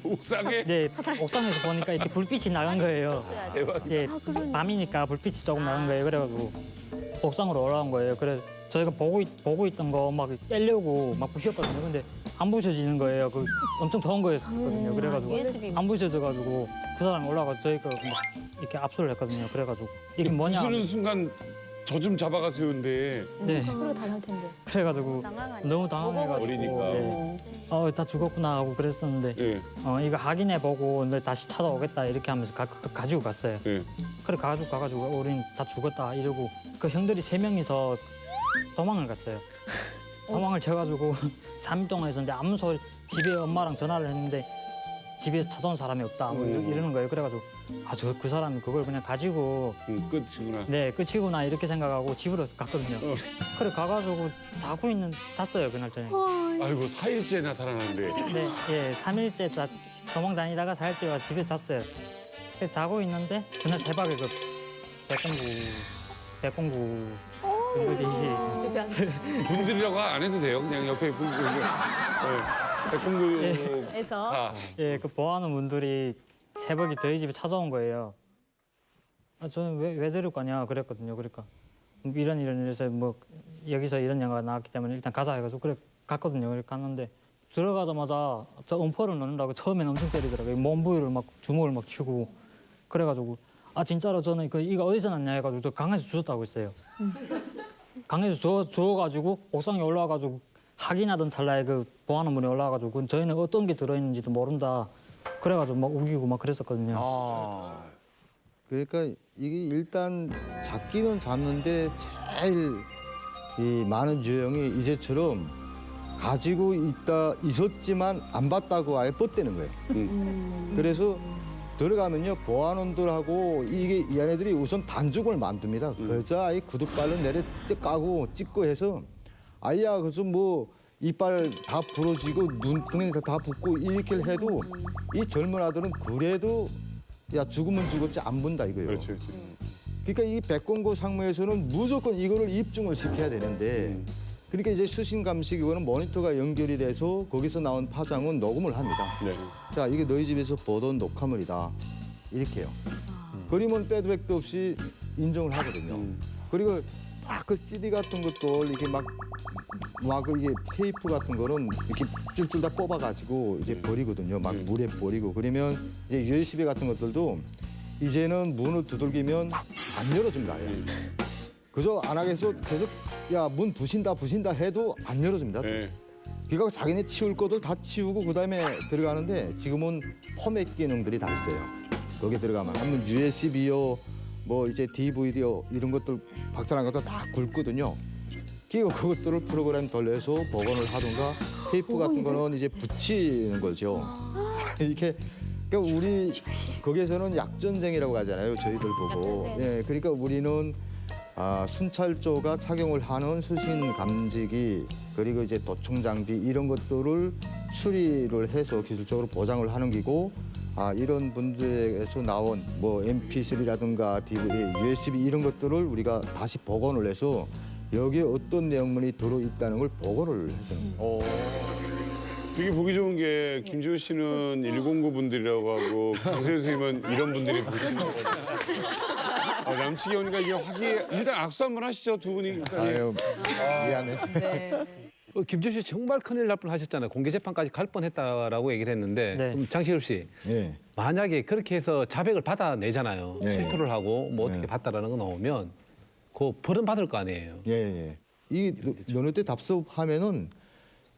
Speaker 5: 옥상에?
Speaker 16: 네, 옥상에서 보니까 이렇게 불빛이 나간 거예요.
Speaker 5: 대박.
Speaker 16: 예, 밤이니까 불빛이 조금 나간 거예요. 그래가지고 옥상으로 올라온 거예요. 그래 저희가 보고 있던 거 막 떼려고 막 부셨거든요. 근데 안 부셔지는 거예요. 그 엄청 더운 거였거든요. 그래가지고 안 부셔져가지고 그 사람이 올라가서 저희가 막 이렇게 압수를 했거든요. 그래가지고 이게 뭐냐?
Speaker 5: 부수는 순간 저 좀 잡아가세요인데.
Speaker 16: 네.
Speaker 6: 서로 당할 텐데.
Speaker 16: 그래가지고 너무 당황해가지고
Speaker 5: 어리니까.
Speaker 16: 네. 다 죽었구나 하고 그랬었는데
Speaker 5: 예.
Speaker 16: 이거 확인해 보고 너 다시 찾아오겠다 이렇게 하면서 가지고 갔어요.
Speaker 5: 예.
Speaker 16: 그래 가가지고 우린 다 죽었다 이러고 그 형들이 3명이서 도망을 갔어요. 도망을 쳐가지고 3일 동안 있었는데 아무 소리 집에 엄마랑 전화를 했는데 집에서 찾아온 사람이 없다 뭐 이러는 거예요. 그래가지고 저 그 사람이 그걸 그냥 가지고
Speaker 5: 끝이구나.
Speaker 16: 네 끝이구나 이렇게 생각하고 집으로 갔거든요. 그래 가가지고 잤어요 그날 저녁에.
Speaker 5: 아이고 4일째 나타나는데.
Speaker 16: 네, 예, 3일째 다 도망 다니다가 4일째 와 집에 잤어요. 그래서 자고 있는데 그날 새벽에 그 백공구
Speaker 5: 분들이라고 안 해도 돼요. 그냥 옆에 분들. 백공구에서.
Speaker 16: 예, 그 보아하는 분들이 새벽에 저희 집에 찾아온 거예요. 저는 왜 데리고 가냐 그랬거든요. 그러니까 이런 일에서 뭐 여기서 이런 영화가 나왔기 때문에 일단 가자 해가지고 그래 갔거든요. 그래 갔는데 들어가자마자 저 음포를 넣는다고 처음에는 엄청 때리더라고요. 몸 부위를 막 주먹을 막 치고 그래가지고 진짜로 저는 이거 어디서 났냐 해가지고 저 강에서 주웠다고 했어요. 강에서 주워가지고 옥상에 올라와가지고 확인하던 찰나에 그 보안원 분이 올라와가지고 저희는 어떤 게 들어있는지도 모른다. 그래가지고 막 우기고 막 그랬었거든요.
Speaker 15: 그러니까 이게 일단 잡기는 잡는데 제일 이 많은 유형이 이제처럼 가지고 있었지만 안 봤다고 아예 뻗대는 거예요. 그래서 들어가면요 보안원들하고 이 얘네들이 우선 반죽을 만듭니다. 그래서 아예 구두발로 내려 까고 찍고 해서 아야 그래서 뭐 이빨 다 부러지고 눈동이 다 붓고 이렇게 해도 이 젊은 아들은 그래도 야 죽으면 죽었지 안 본다 이거예요.
Speaker 5: 그렇죠.
Speaker 15: 그러니까 이 백공고 상무에서는 무조건 이거를 입증을 시켜야 되는데 그러니까 이제 수신 감식 이거는 모니터가 연결이 돼서 거기서 나온 파장은 녹음을 합니다.
Speaker 5: 네.
Speaker 15: 자 이게 너희 집에서 보던 녹화물이다 이렇게요. 그림은 빼도 백도 없이 인정을 하거든요. 그리고 막 그 CD 같은 것도 이렇게 막 이게 테이프 같은 거는 이렇게 줄줄 다 뽑아가지고 이제 버리거든요. 막 물에 버리고 그러면 이제 USB 같은 것들도 이제는 문을 두들기면 안 열어줍니다. 아예. 그저 안 하겠어 계속 야 문 부신다 해도 안 열어줍니다. 그러니까 자기네 치울 것도 다 치우고 그다음에 들어가는데 지금은 포맷 기능들이 다 있어요. 거기 들어가면 한번 USB요, 뭐 이제 DVD요 이런 것들 박살난 것도 다 굵거든요. 그것들을 프로그램 돌려서 복원을 하든가 테이프 같은 거는 이제 붙이는 거죠. 이렇게 그러니까 우리 거기에서는 약전쟁이라고 하잖아요. 저희들 보고. 예, 그러니까 우리는 순찰조가 착용을 하는 수신 감지기 그리고 이제 도청 장비 이런 것들을 수리를 해서 기술적으로 보장을 하는 기고 이런 분들에서 나온 뭐 MP3라든가 DVD, USB 이런 것들을 우리가 다시 복원을 해서 여기에 어떤 내용물이 들어있다는 걸 복원을 해주는 거예요.
Speaker 5: 되게 보기 좋은 게 김지우 씨는 109 분들이라고 하고 강세현 선생님은 이런 분들이 보시는 거거든요. 남치기 오니까 이게 일단 악수 한번 하시죠 두 분이.
Speaker 15: 아유 미안해.
Speaker 14: 김지우 씨 정말 큰일 날 뻔하셨잖아요. 공개 재판까지 갈 뻔했다라고 얘기를 했는데 그럼 장시엽 씨 만약에 그렇게 해서 자백을 받아내잖아요. 실토를 하고 뭐 어떻게 받다라는 거 나오면 그 벌은 받을 거 아니에요.
Speaker 15: 이 면허대 답습하면은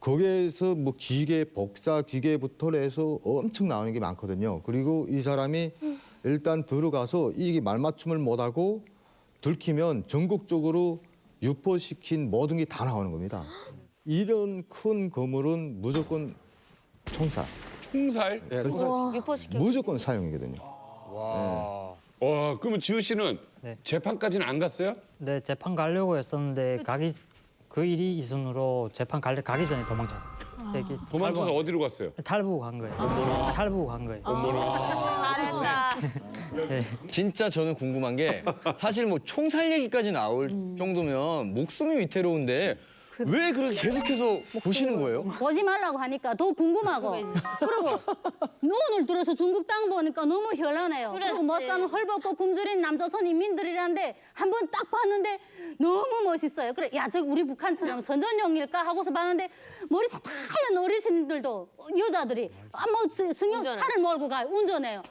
Speaker 15: 거기에서 뭐 기계 복사 기계부터 해서 엄청 나오는 게 많거든요. 그리고 이 사람이 일단 들어가서 이게 말맞춤을 못하고 들키면 전국적으로 유포시킨 모든 게 다 나오는 겁니다. 이런 큰 거물은 무조건 총살.
Speaker 5: 총살?
Speaker 8: 유포시켜.
Speaker 15: 무조건 사용이거든요.
Speaker 5: 와, 그러면 지우 씨는 재판까지는 안 갔어요?
Speaker 16: 네, 재판 가려고 했었는데 그 일이 이순으로 재판 가기 전에 도망쳤어요.
Speaker 5: 도망쳐서 어디로 갔어요?
Speaker 16: 탈북 간 거예요. 탈북 간 거예요.
Speaker 12: 잘했다.
Speaker 10: 진짜 저는 궁금한 게 사실 뭐 총살 얘기까지 나올 정도면 목숨이 위태로운데 왜 그렇게 계속해서 보시는 거예요?
Speaker 17: 보지 말라고 하니까 더 궁금하고 그리고 눈을 들어서 중국 땅 보니까 너무 현란해요. 그리고 못 사는 헐벗고 굶주린 남조선 인민들이란데 한 번 딱 봤는데 너무 멋있어요. 그래 야 저 우리 북한처럼 선전용일까 하고서 봤는데 머리 새하얀 어르신들도 여자들이 뭐 승용 차를 몰고 가요. 운전해요.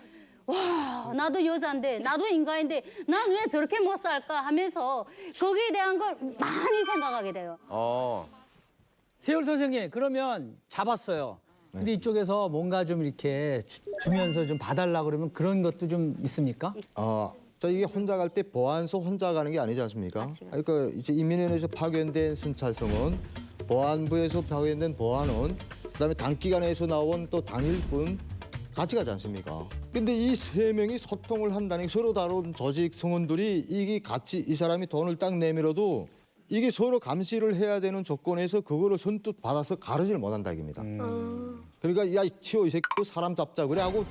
Speaker 17: 와 나도 여자인데 나도 인간인데 난 왜 저렇게 못 살까 하면서 거기에 대한 걸 많이 생각하게 돼요.
Speaker 7: 세월 선생님 그러면 잡았어요. 근데 이쪽에서 뭔가 좀 이렇게 주면서 좀 봐달라 그러면 그런 것도 좀 있습니까?
Speaker 15: 자 이게 혼자 갈 때 보안소 혼자 가는 게 아니지 않습니까? 그러니까 이제 인민위원회에서 파견된 순찰성은 보안부에서 파견된 보안원, 그다음에 단기간에서 나온 또 당일분 같이 가지 않습니까? 근데 이 세 명이 소통을 한다는 게 서로 다른 조직 성원들이 이게 같이 이 사람이 돈을 딱 내밀어도 이게 서로 감시를 해야 되는 조건에서 그거를 선뜻 받아서 가르지를 못한다 이겁니다. 그러니까 야 튀어 이 새끼 사람 잡자 그래 하고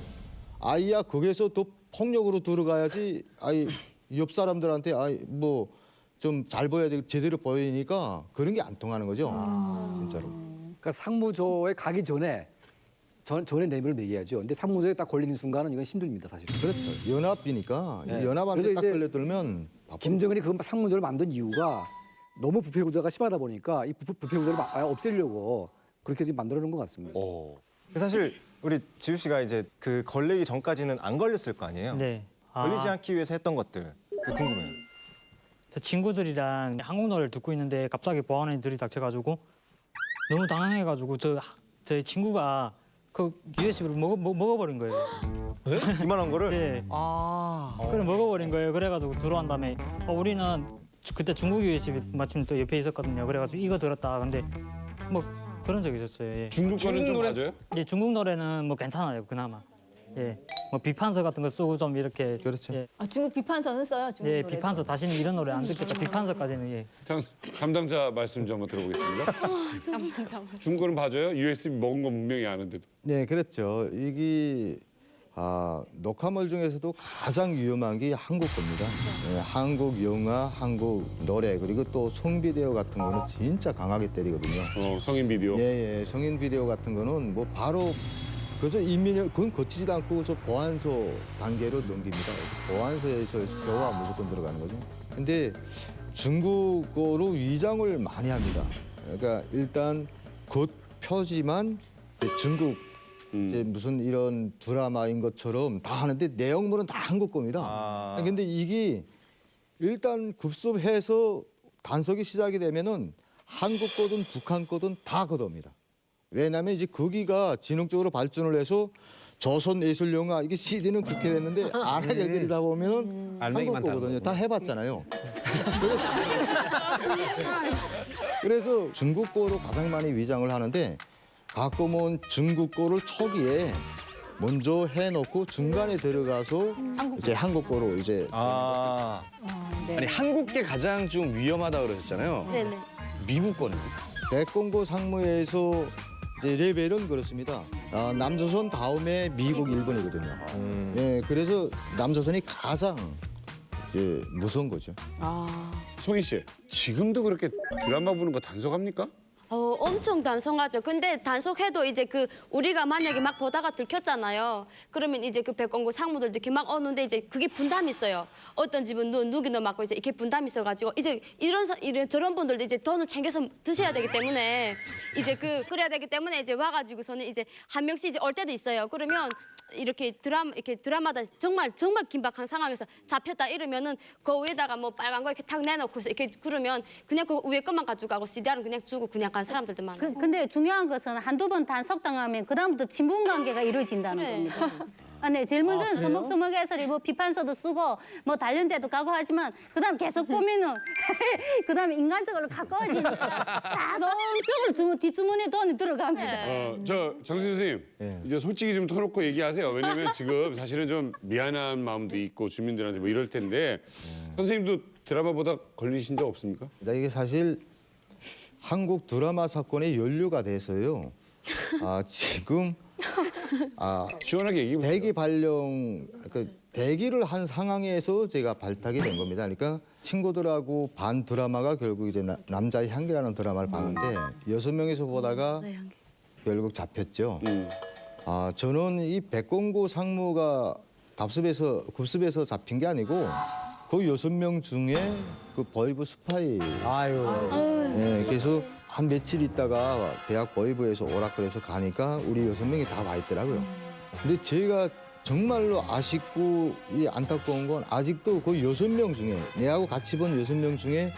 Speaker 15: 아이야 거기에서 더 폭력으로 들어가야지 아이 옆 사람들한테 아이 뭐 좀 잘 보여야 되고 제대로 보이니까 그런 게 안 통하는 거죠. 진짜로.
Speaker 3: 그러니까 상무조에 가기 전에 전에 내밀을 매겨야죠. 근데 상무조에 딱 걸리는 순간은 이건 힘듭니다, 사실.
Speaker 15: 그렇죠. 연합이니까
Speaker 3: 네.
Speaker 15: 연합한테
Speaker 3: 그래서
Speaker 15: 딱
Speaker 3: 이제
Speaker 15: 걸려들면
Speaker 3: 김정은이 그 상무조를 만든 이유가 너무 부패 구조가 심하다 보니까 이 부패 구조를 없애려고 그렇게 지금 만들어 놓은 것 같습니다.
Speaker 9: 사실 우리 지우 씨가 이제 그 걸리기 전까지는 안 걸렸을 거 아니에요?
Speaker 16: 네.
Speaker 9: 걸리지 않기 위해서 했던 것들 궁금해요.
Speaker 16: 저 친구들이랑 한국 노래를 듣고 있는데 갑자기 보안원이 들이닥쳐가지고 너무 당황해가지고 제 친구가 그 USB를 먹어버린 거예요.
Speaker 9: 이만한 거를?
Speaker 16: 네. 그래 먹어버린 거예요. 그래가지고 들어온 다음에 우리는 그때 중국 USB 마침 또 옆에 있었거든요. 그래가지고 이거 들었다. 근데 뭐 그런 적이 있었어요. 예.
Speaker 5: 중국 거는 좀 맞아요?
Speaker 16: 예, 중국 노래는 뭐 괜찮아요. 그나마. 예. 뭐 비판서 같은 거 쓰고 좀 이렇게.
Speaker 15: 그렇죠.
Speaker 16: 예.
Speaker 6: 아, 중국 비판서는 써요. 중국
Speaker 16: 예,
Speaker 6: 노래도.
Speaker 16: 비판서 다시는 이런 노래 안 듣겠다. 비판서까지는 예.
Speaker 5: 담당자 말씀 좀 한번 들어보겠습니다. 중국 거는 봐줘요? USB 먹은 거 분명히 아는데도.
Speaker 15: 네, 그렇죠. 이게 녹화물 중에서도 가장 위험한 게 한국 겁니다. 네, 한국 영화, 한국 노래 그리고 또 성비디오 같은 거는 진짜 강하게 때리거든요.
Speaker 5: 성인 비디오.
Speaker 15: 예, 성인 비디오 같은 거는 뭐 바로 그래서 인민을 그건 거치지도 않고 저 보안소 단계로 넘깁니다. 보안소에서 교화 무조건 들어가는 거죠. 근데 중국어로 위장을 많이 합니다. 그러니까 일단 겉 표지만 이제 중국 이제 무슨 이런 드라마인 것처럼 다 하는데 내용물은 다 한국 겁니다. 근데 이게 일단 급습해서 단속이 시작이 되면은 한국 거든 북한 거든 다 걷어옵니다. 왜냐하면 이제 거기가 지능적으로 발전을 해서 조선예술영화 이게 CD는 그렇게 됐는데 안에 애들이다 보면은 한국 거거든요. 다 해봤잖아요. 그래서 중국 거로 가장 많이 위장을 하는데 가끔은 중국 거를 초기에 먼저 해놓고 중간에 들어가서 이제 한국 거로 이제
Speaker 10: 아니 한국계 가장 좀 위험하다 그러셨잖아요.
Speaker 8: 네네.
Speaker 10: 미국 거는?
Speaker 15: 백공고 상무에서 이제 레벨은 그렇습니다. 남조선 다음에 미국, 일본이거든요. 예, 그래서 남조선이 가장 이제 무서운 거죠.
Speaker 5: 송희 씨, 지금도 그렇게 드라마 보는 거 단속합니까?
Speaker 8: 엄청 단속하죠. 근데 단속해도 이제 그 우리가 만약에 막 보다가 들켰잖아요. 그러면 이제 그 백공고 상무들도 이렇게 막 오는데 이제 그게 분담이 있어요. 어떤 집은 누기도 맞고 이제 이렇게 분담이 있어가지고 이제 이런 저런 분들도 이제 돈을 챙겨서 드셔야 되기 때문에 이제 그래야 되기 때문에 이제 와가지고서는 이제 한 명씩 이제 올 때도 있어요. 그러면 이렇게 드라마다 정말 긴박한 상황에서 잡혔다 이러면은 그 위에다가 뭐 빨간 거 이렇게 탁 내놓고서 이렇게 그러면 그냥 그 위에 것만 가지고 CDR은 그냥 주고 그냥 간 사람들도 많아요.
Speaker 17: 근데 중요한 것은 한두 번 단속당하면 그다음부터 친분 관계가 이루어진다는 겁니다. 네, 제일 먼저는 서먹서먹해서 뭐 비판서도 쓰고 뭐 단련대도 가고 하지만 그다음 계속 보면은 그다음에 인간적으로 가까워지니까 다 돈적으로 뒷주머니에 돈이 들어갑니다.
Speaker 5: 장 선생님, 이제 솔직히 좀 터놓고 얘기하세요. 왜냐면 지금 사실은 좀 미안한 마음도 있고 주민들한테 뭐 이럴 텐데 선생님도 드라마 보다 걸리신 적 없습니까?
Speaker 15: 이게 사실 한국 드라마 사건의 연류가 돼서요. 지금
Speaker 5: 시원하게 얘기해 보세요.
Speaker 15: 대기 발령, 대기를 한 상황에서 제가 발탁이 된 겁니다. 그러니까 친구들하고 반 드라마가 결국 이제 남자의 향기라는 드라마를 봤는데 6명이서 보다가 결국 잡혔죠. 저는 이 백공고 상무가 급습에서 잡힌 게 아니고 그 6명 중에 그 버이브 스파이. 네, 그래서 한 며칠 있다가 대학 버이브에서 오라 그래서 가니까 우리 6명이 다 와 있더라고요. 근데 제가 정말로 아쉽고 이 안타까운 건 아직도 그 6명 중에 내하고 같이 본 6명 중에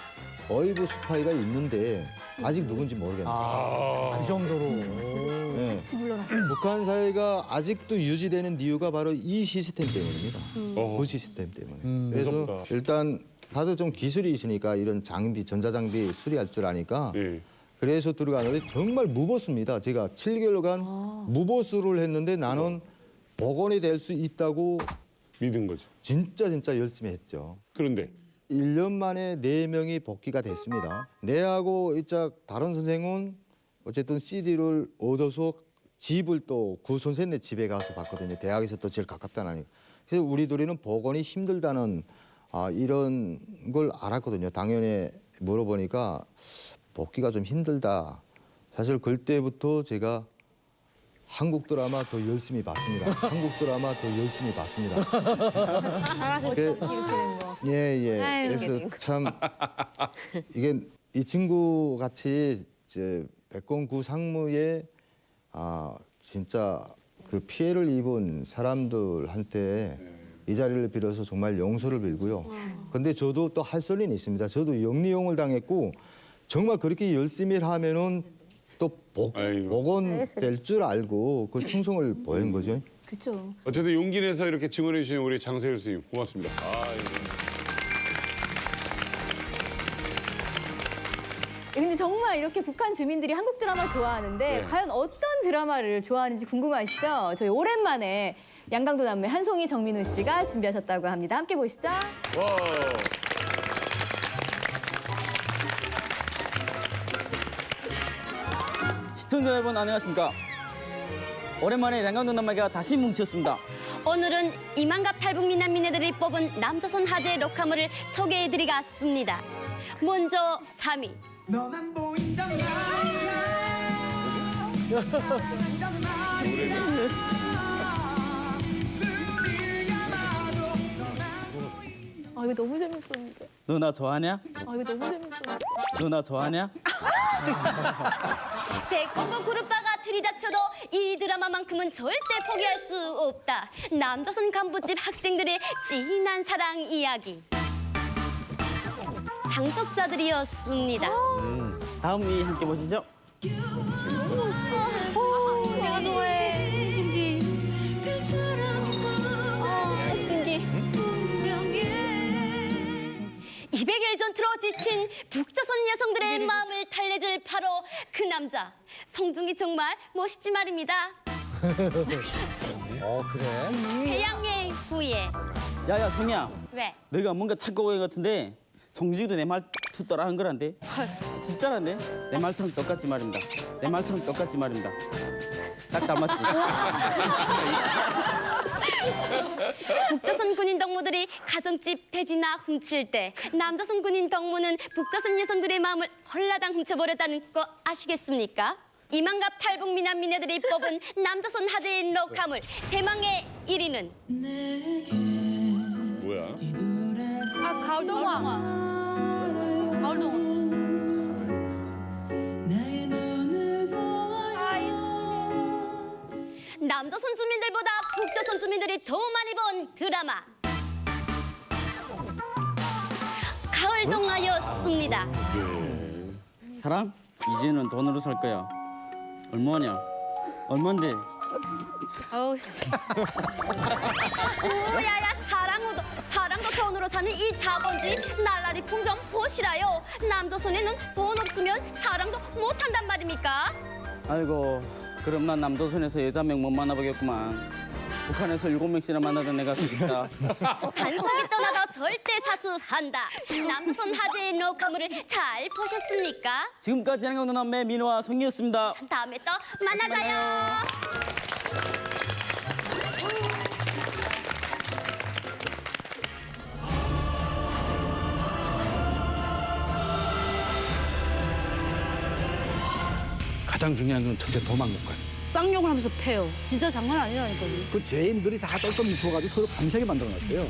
Speaker 15: 버이브 스파이가 있는데 아직 누군지 모르겠네요.
Speaker 7: 그 정도로.
Speaker 15: 네. 북한 사회가 아직도 유지되는 이유가 바로 이 시스템 때문입니다. 그 시스템 때문에. 그래서
Speaker 5: 무섭다.
Speaker 15: 일단 다들 좀 기술이 있으니까 이런 장비, 전자장비 수리할 줄 아니까 그래서 들어가는데 정말 무보수입니다. 제가 7개월간 무보수를 했는데 나는 복원이 될 수 있다고
Speaker 5: 믿은 거죠.
Speaker 15: 진짜 열심히 했죠.
Speaker 5: 그런데
Speaker 15: 1년 만에 4명이 복귀가 됐습니다. 내하고 다른 선생은 어쨌든 CD를 얻어서 집을 또 구 선생네 집에 가서 봤거든요. 대학에서 또 제일 가깝다는. 그래서 우리 둘이는 복원이 힘들다는 이런 걸 알았거든요. 당연히 물어보니까 복귀가 좀 힘들다. 사실 그때부터 제가 한국 드라마 더 열심히 봤습니다. 한국 드라마 더 열심히 봤습니다.
Speaker 6: 잘하셨어. 이렇게 된 거.
Speaker 15: 예.
Speaker 6: 아유,
Speaker 15: 그래서 참 이게 이 친구 같이 이제 백공구 상무에 진짜 그 피해를 입은 사람들한테 이 자리를 빌어서 정말 용서를 빌고요. 근데 저도 또 할 소리는 있습니다. 저도 영리용을 당했고 정말 그렇게 열심히 하면은 또 복원될 줄 알고 그 충성을 보인 거죠.
Speaker 6: 그렇죠.
Speaker 5: 어쨌든 용기 내서 이렇게 증언해 주신 우리 장세율 선생님 고맙습니다.
Speaker 6: 근데 정말 이렇게 북한 주민들이 한국 드라마 좋아하는데 과연 어떤 드라마를 좋아하는지 궁금하시죠? 저희 오랜만에 양강도 남매 한송이 정민우 씨가 준비하셨다고 합니다. 함께 보시죠.
Speaker 13: 시청자 여러분 안녕하십니까? 오랜만에 양강도 남매가 다시 뭉쳤습니다.
Speaker 8: 오늘은 이만갑 탈북 민남민네들이 뽑은 남조선 화제의 록화물을 소개해드리겠습니다. 먼저 3위.
Speaker 18: 너만 보인단
Speaker 6: 이거 너무 재밌었는데.
Speaker 13: 너 나 좋아하냐?
Speaker 6: 이거 너무 재밌었는데.
Speaker 13: 너 나 좋아하냐?
Speaker 8: 백공고 그룹바가 들이닥쳐도 이 드라마만큼은 절대 포기할 수 없다. 남조선 간부집 학생들의 진한 사랑 이야기. 상속자들이었습니다.
Speaker 13: 다음 이 함께 보시죠.
Speaker 8: 너무 멋있어. 내가 좋아해. 준기. 준기. 200일 전투로 지친 북조선 여성들의 마음을 달래줄 바로 그 남자. 성중이 정말 멋있지 말입니다.
Speaker 13: 그래?
Speaker 8: 태양의 후예.
Speaker 13: 야야 성이야.
Speaker 8: 왜?
Speaker 13: 내가 뭔가 착각한 것 같은데 성주기도 내 말투 따라 한 거란데? 진짜란데? 내 말투랑 똑같지 말입니다. 내 말투랑 똑같지 말입니다. 딱 닮았지?
Speaker 8: 북조선 군인 덕무들이 가정집 대지나 훔칠 때 남조선 군인 덕무는 북조선 여성들의 마음을 홀라당 훔쳐버렸다는 거 아시겠습니까? 이만갑 탈북 민남민네들이 뽑은 남조선 하대의 녹화물 대망의 1위는
Speaker 5: 뭐야?
Speaker 6: 가을동화. 가을동화.
Speaker 8: 남조선 주민들보다 북조선 주민들이 더 많이 본 드라마 가을동화였습니다.
Speaker 13: 사랑? 이제는 돈으로 살 거야. 얼마냐? 얼만데?
Speaker 8: 아우 씨. 오야야 사랑도 돈으로 사는 이 자본주의 날라리 풍정 보시라요. 남조선에는 돈 없으면 사랑도 못한단 말입니까?
Speaker 13: 아이고 그럼 난 남조선에서 여자 명 못 만나보겠구만. 북한에서 7명씩이나 만나던 내가 그립다.
Speaker 8: 한석이 떠나도 절대 사수한다. 남조선 화제의 녹화물을 잘 보셨습니까?
Speaker 13: 지금까지 양강도 남매 민호와 성이었습니다.
Speaker 8: 다음에 또 만나자요.
Speaker 14: 가장 중요한 건 첫째 도망 못 가요.
Speaker 17: 쌍욕을 하면서 패요. 진짜 장난 아니라니까요.
Speaker 3: 그 죄인들이 다 똘똘 뭉쳐가지고 서로 감시하게 만들어놨어요.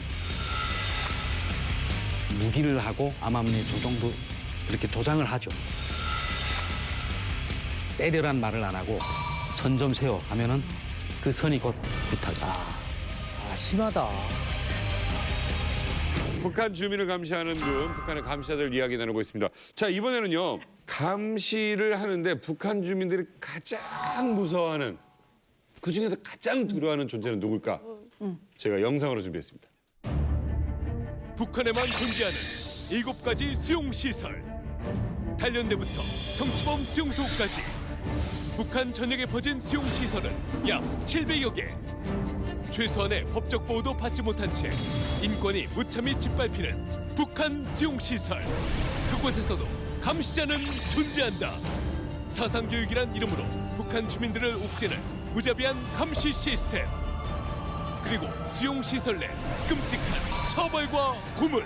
Speaker 14: 무기를 하고 암암리 조종도 그렇게 조장을 하죠. 때려란 말을 안 하고 선 좀 세워 하면은 그 선이 곧 부탁.
Speaker 7: 심하다.
Speaker 5: 북한 주민을 감시하는 분, 북한의 감시자들 이야기 나누고 있습니다. 자, 이번에는요. 감시를 하는데 북한 주민들이 가장 무서워하는, 그중에서 가장 두려워하는 존재는 누굴까? 제가 영상으로 준비했습니다.
Speaker 18: 북한에만 존재하는 7가지 수용시설. 단련대부터 정치범 수용소까지 북한 전역에 퍼진 수용시설은 약 700여 개. 최소한의 법적 보호도 받지 못한 채 인권이 무참히 짓밟히는 북한 수용시설. 그곳에서도 감시자는 존재한다. 사상교육이란 이름으로 북한 주민들을 옥죄는 무자비한 감시 시스템. 그리고 수용시설 내 끔찍한 처벌과 고문.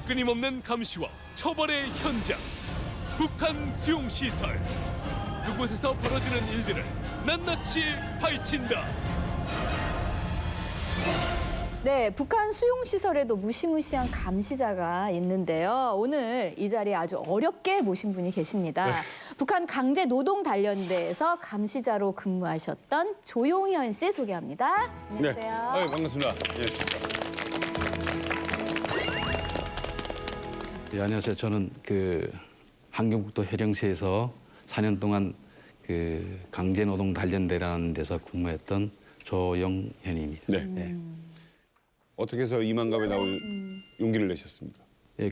Speaker 18: 끊임없는 감시와 처벌의 현장. 북한 수용시설. 그곳에서 벌어지는 일들을 낱낱이 파헤친다.
Speaker 6: 네, 북한 수용시설에도 무시무시한 감시자가 있는데요. 오늘 이 자리에 아주 어렵게 모신 분이 계십니다. 북한 강제노동단련대에서 감시자로 근무하셨던 조용현 씨 소개합니다. 안녕하세요.
Speaker 5: 네, 아유, 반갑습니다.
Speaker 14: 예, 안녕하세요. 저는 그 한경북도 해령시에서 4년 동안 그 강제노동단련대라는 데서 근무했던 조용현입니다.
Speaker 5: 네. 어떻게 해서 이만갑에 나올 용기를 내셨습니까?
Speaker 14: 예,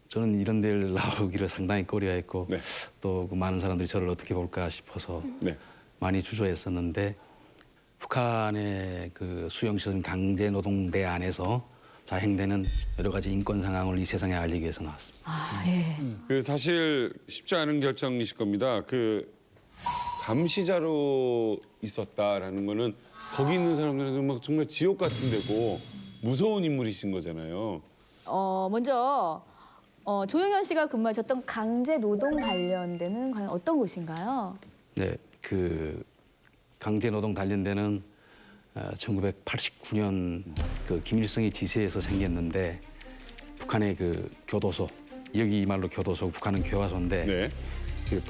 Speaker 14: 저는 이런 데를 나오기를 상당히 꺼려했고 또 그 많은 사람들이 저를 어떻게 볼까 싶어서 많이 주저했었는데 북한의 그 수용시설 강제노동대 안에서 자행되는 여러 가지 인권 상황을 이 세상에 알리기 위해서 나왔습니다.
Speaker 5: 그 사실 쉽지 않은 결정이실 겁니다. 그 감시자로 있었다라는 거는 거기 있는 사람들은 막 정말 지옥 같은 데고 무서운 인물이신 거잖아요.
Speaker 6: 먼저 조용현 씨가 근무하셨던 강제노동단련대는 과연 어떤 곳인가요?
Speaker 14: 네, 그 강제노동단련대는 1989년 그 김일성이 지시해서 생겼는데 북한의 그 교도소, 여기 말로 교도소, 북한은 교화소인데 그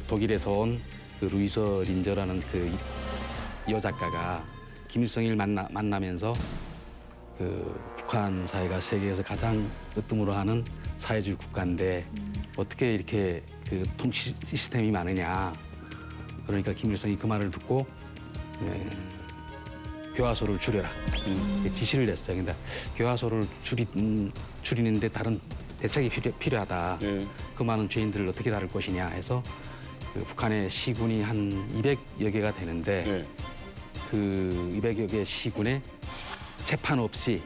Speaker 14: 독일에서 온 그 루이서 린저라는 그 여작가가 김일성을 만나면서 그 북한 사회가 세계에서 가장 으뜸으로 사회주의 국가인데 어떻게 이렇게 그 통치 시스템이 많으냐. 그러니까 김일성이 그 말을 듣고 교화소를 줄여라. 지시를 냈어요. 근데 교화소를 줄이는데 다른 대책이 필요하다. 그 많은 죄인들을 어떻게 다룰 것이냐 해서 그 북한의 시군이 한 200여 개가 되는데 그 200여 개 시군에 재판 없이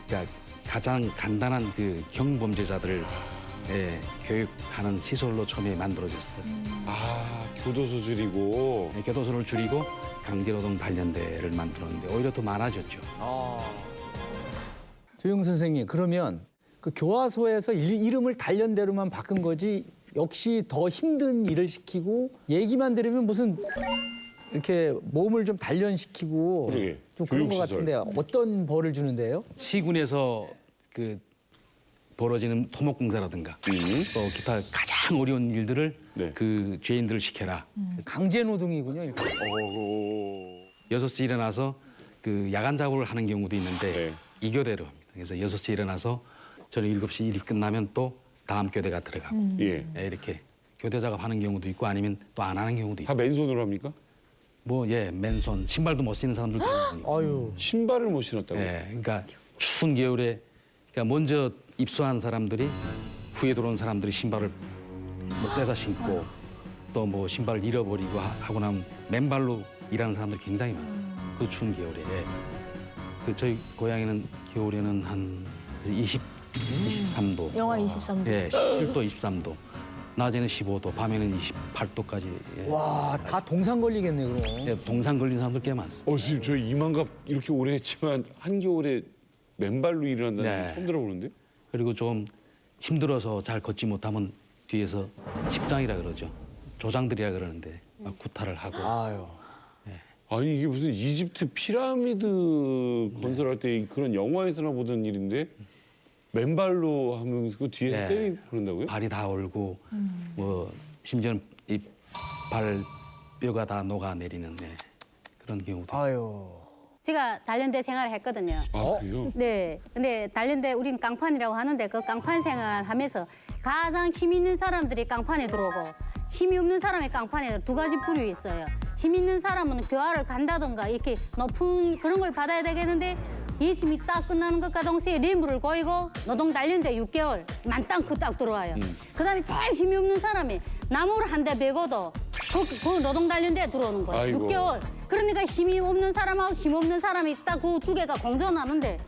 Speaker 14: 그러니까 가장 간단한 그 경범죄자들을 교육하는 시설로 처음에 만들어졌어요.
Speaker 5: 교도소 줄이고.
Speaker 14: 네, 교도소를 줄이고 강제노동 단련대를 만들었는데 오히려 더 많아졌죠.
Speaker 7: 조용 선생님, 그러면 그 교화소에서 이름을 단련대로만 바꾼 거지 역시 더 힘든 일을 시키고 얘기만 들으면 무슨 이렇게 몸을 좀 단련시키고 좀 그런 것 같은데 어떤 벌을 주는데요?
Speaker 14: 시군에서 그 벌어지는 토목공사라든가 또 기타 가장 어려운 일들을 그 죄인들을 시켜라.
Speaker 7: 강제노동이군요.
Speaker 14: 6시에 일어나서 그 야간 작업을 하는 경우도 있는데 2교대로 합니다. 그래서 6시에 일어나서 저는 7시 일이 끝나면 또 다음 교대가 들어가고 이렇게 교대 작업하는 경우도 있고 아니면 또 안 하는 경우도 있고.
Speaker 5: 다 맨손으로 합니까?
Speaker 14: 맨손. 신발도 못 신는 사람들도 있고.
Speaker 5: 신발을 못 신었다고요?
Speaker 14: 네, 그러니까 추운 겨울에 그러니까 먼저 입소한 사람들이 후에 들어온 사람들이 신발을 떼서 신고 또 신발을 잃어버리고 하고 나면 맨발로 일하는 사람들이 굉장히 많아요. 그 추운 겨울에. 저희 고향에는 겨울에는 한 23도.
Speaker 6: 영하 23도.
Speaker 14: 네, 17도, 23도. 낮에는 15도, 밤에는 28도까지.
Speaker 7: 와, 다 동상 걸리겠네, 그럼.
Speaker 14: 네, 동상 걸린 사람들 꽤 많습니다.
Speaker 5: 선생님, 저희 이만갑 이렇게 오래 했지만 한겨울에 맨발로 일을 한다는 건 처음 들어보는데?
Speaker 14: 그리고 좀 힘들어서 잘 걷지 못하면 뒤에서 십장이라 그러죠. 조장들이라 그러는데 막 구타를 하고.
Speaker 5: 아니 이게 무슨 이집트 피라미드 건설할 때 그런 영화에서나 보던 일인데 맨발로 하면서 그 뒤에서
Speaker 14: 네.
Speaker 5: 때리고 그런다고요?
Speaker 14: 발이 다 얼고 뭐 심지어는 이 발뼈가 다 녹아내리는 그런 경우도.
Speaker 17: 제가 단련대 생활을 했거든요.
Speaker 5: 아 그래요?
Speaker 17: 네. 근데 단련대 우리는 깡판이라고 하는데 그 깡판 생활하면서 가장 힘 있는 사람들이 깡판에 들어오고 힘이 없는 사람이 깡판에 두 가지 부류 있어요. 힘 있는 사람은 교화를 간다든가 이렇게 높은 그런 걸 받아야 되겠는데 예심이 딱 끝나는 것과 동시에 림브를 고이고 노동 단련대 6개월 만땅크 딱 들어와요. 그다음에 제일 힘이 없는 사람이 나무를 한 대 베고도 그 노동 단련대에 들어오는 거예요.
Speaker 5: 아이고.
Speaker 17: 6개월. 그러니까 힘이 없는 사람하고 힘 없는 사람이 딱 그 두 개가 공존하는데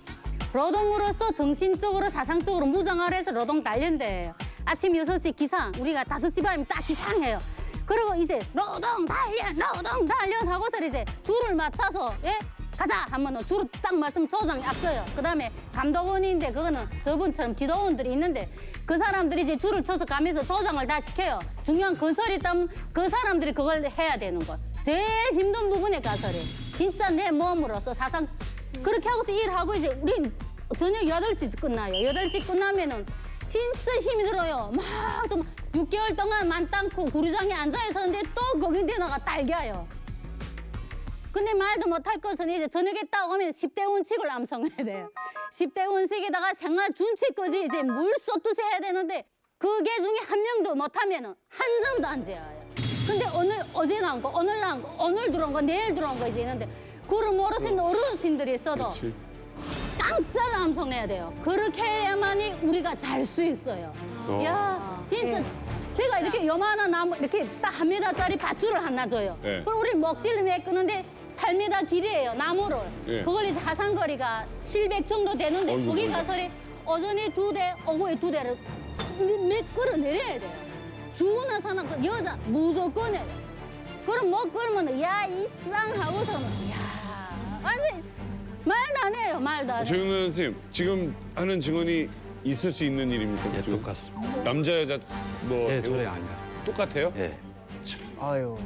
Speaker 17: 노동으로서 정신적으로 사상적으로 무장을 해서 노동 단련대예요. 아침 6시 기상, 우리가 5시 반이면 딱 기상해요. 그리고 이제 노동 단련 하고서 이제 줄을 맞춰서 예? 가자 하면 줄을 딱 맞으면 조장이 앞서요. 그다음에 감독원인데 그거는 저분처럼 지도원들이 있는데 그 사람들이 이제 줄을 쳐서 가면서 조장을 다 시켜요. 중요한 건설이 있다면 그 사람들이 그걸 해야 되는 거. 제일 힘든 부분에 가서래. 진짜 내 몸으로서 사상 그렇게 하고서 일하고 이제 우리 저녁 8시 끝나요. 8시 끝나면은 진짜 힘이 들어요. 막 좀 6개월 동안 만땅고 구류장에 앉아 있었는데 또 거기 나가 딸겨요. 근데 말도 못할 것은 이제 저녁에 딱 오면 10대 원칙을 암송해야 돼요. 10대 원칙에다가 생활 준칙까지 이제 물 쏟듯이 해야 되는데 그게 중에 한 명도 못하면은 한 점도 안 재어요. 근데 어제 나온 거, 오늘 나온 거, 오늘 들어온 거, 내일 들어온 거 이제 있는데 그걸 모르시는 어르신들이 있어도 땅짜를 암송해야 돼요. 그렇게 해야만이 우리가 잘 수 있어요. 야, 진짜 제가 이렇게 요만한 나무 이렇게 딱 1m짜리 밧줄을 하나 줘요.
Speaker 5: 네.
Speaker 17: 그럼 우리 먹지를 메꾸는데 8m 길이에요, 나무를.
Speaker 5: 네.
Speaker 17: 그걸 이제 하산거리가 700 정도 되는데
Speaker 5: 어이구,
Speaker 17: 거기
Speaker 5: 어이구.
Speaker 17: 가서 오전에 2대, 오후에 2대를 끌어 내려야 돼요. 죽으나 사나 그 여자 무조건 해요. 그럼 못 끌면 야 이상하고서는 야 완전 말도 안 해요, 말도 안 해요.
Speaker 5: 최윤호 선생님 지금 하는 증언이 있을 수 있는 일입니까?
Speaker 14: 예, 똑같습니다.
Speaker 5: 남자 여자 뭐
Speaker 14: 예,
Speaker 5: 배우
Speaker 14: 저래 아닌가.
Speaker 5: 똑같아요?
Speaker 14: 예.
Speaker 12: 아유.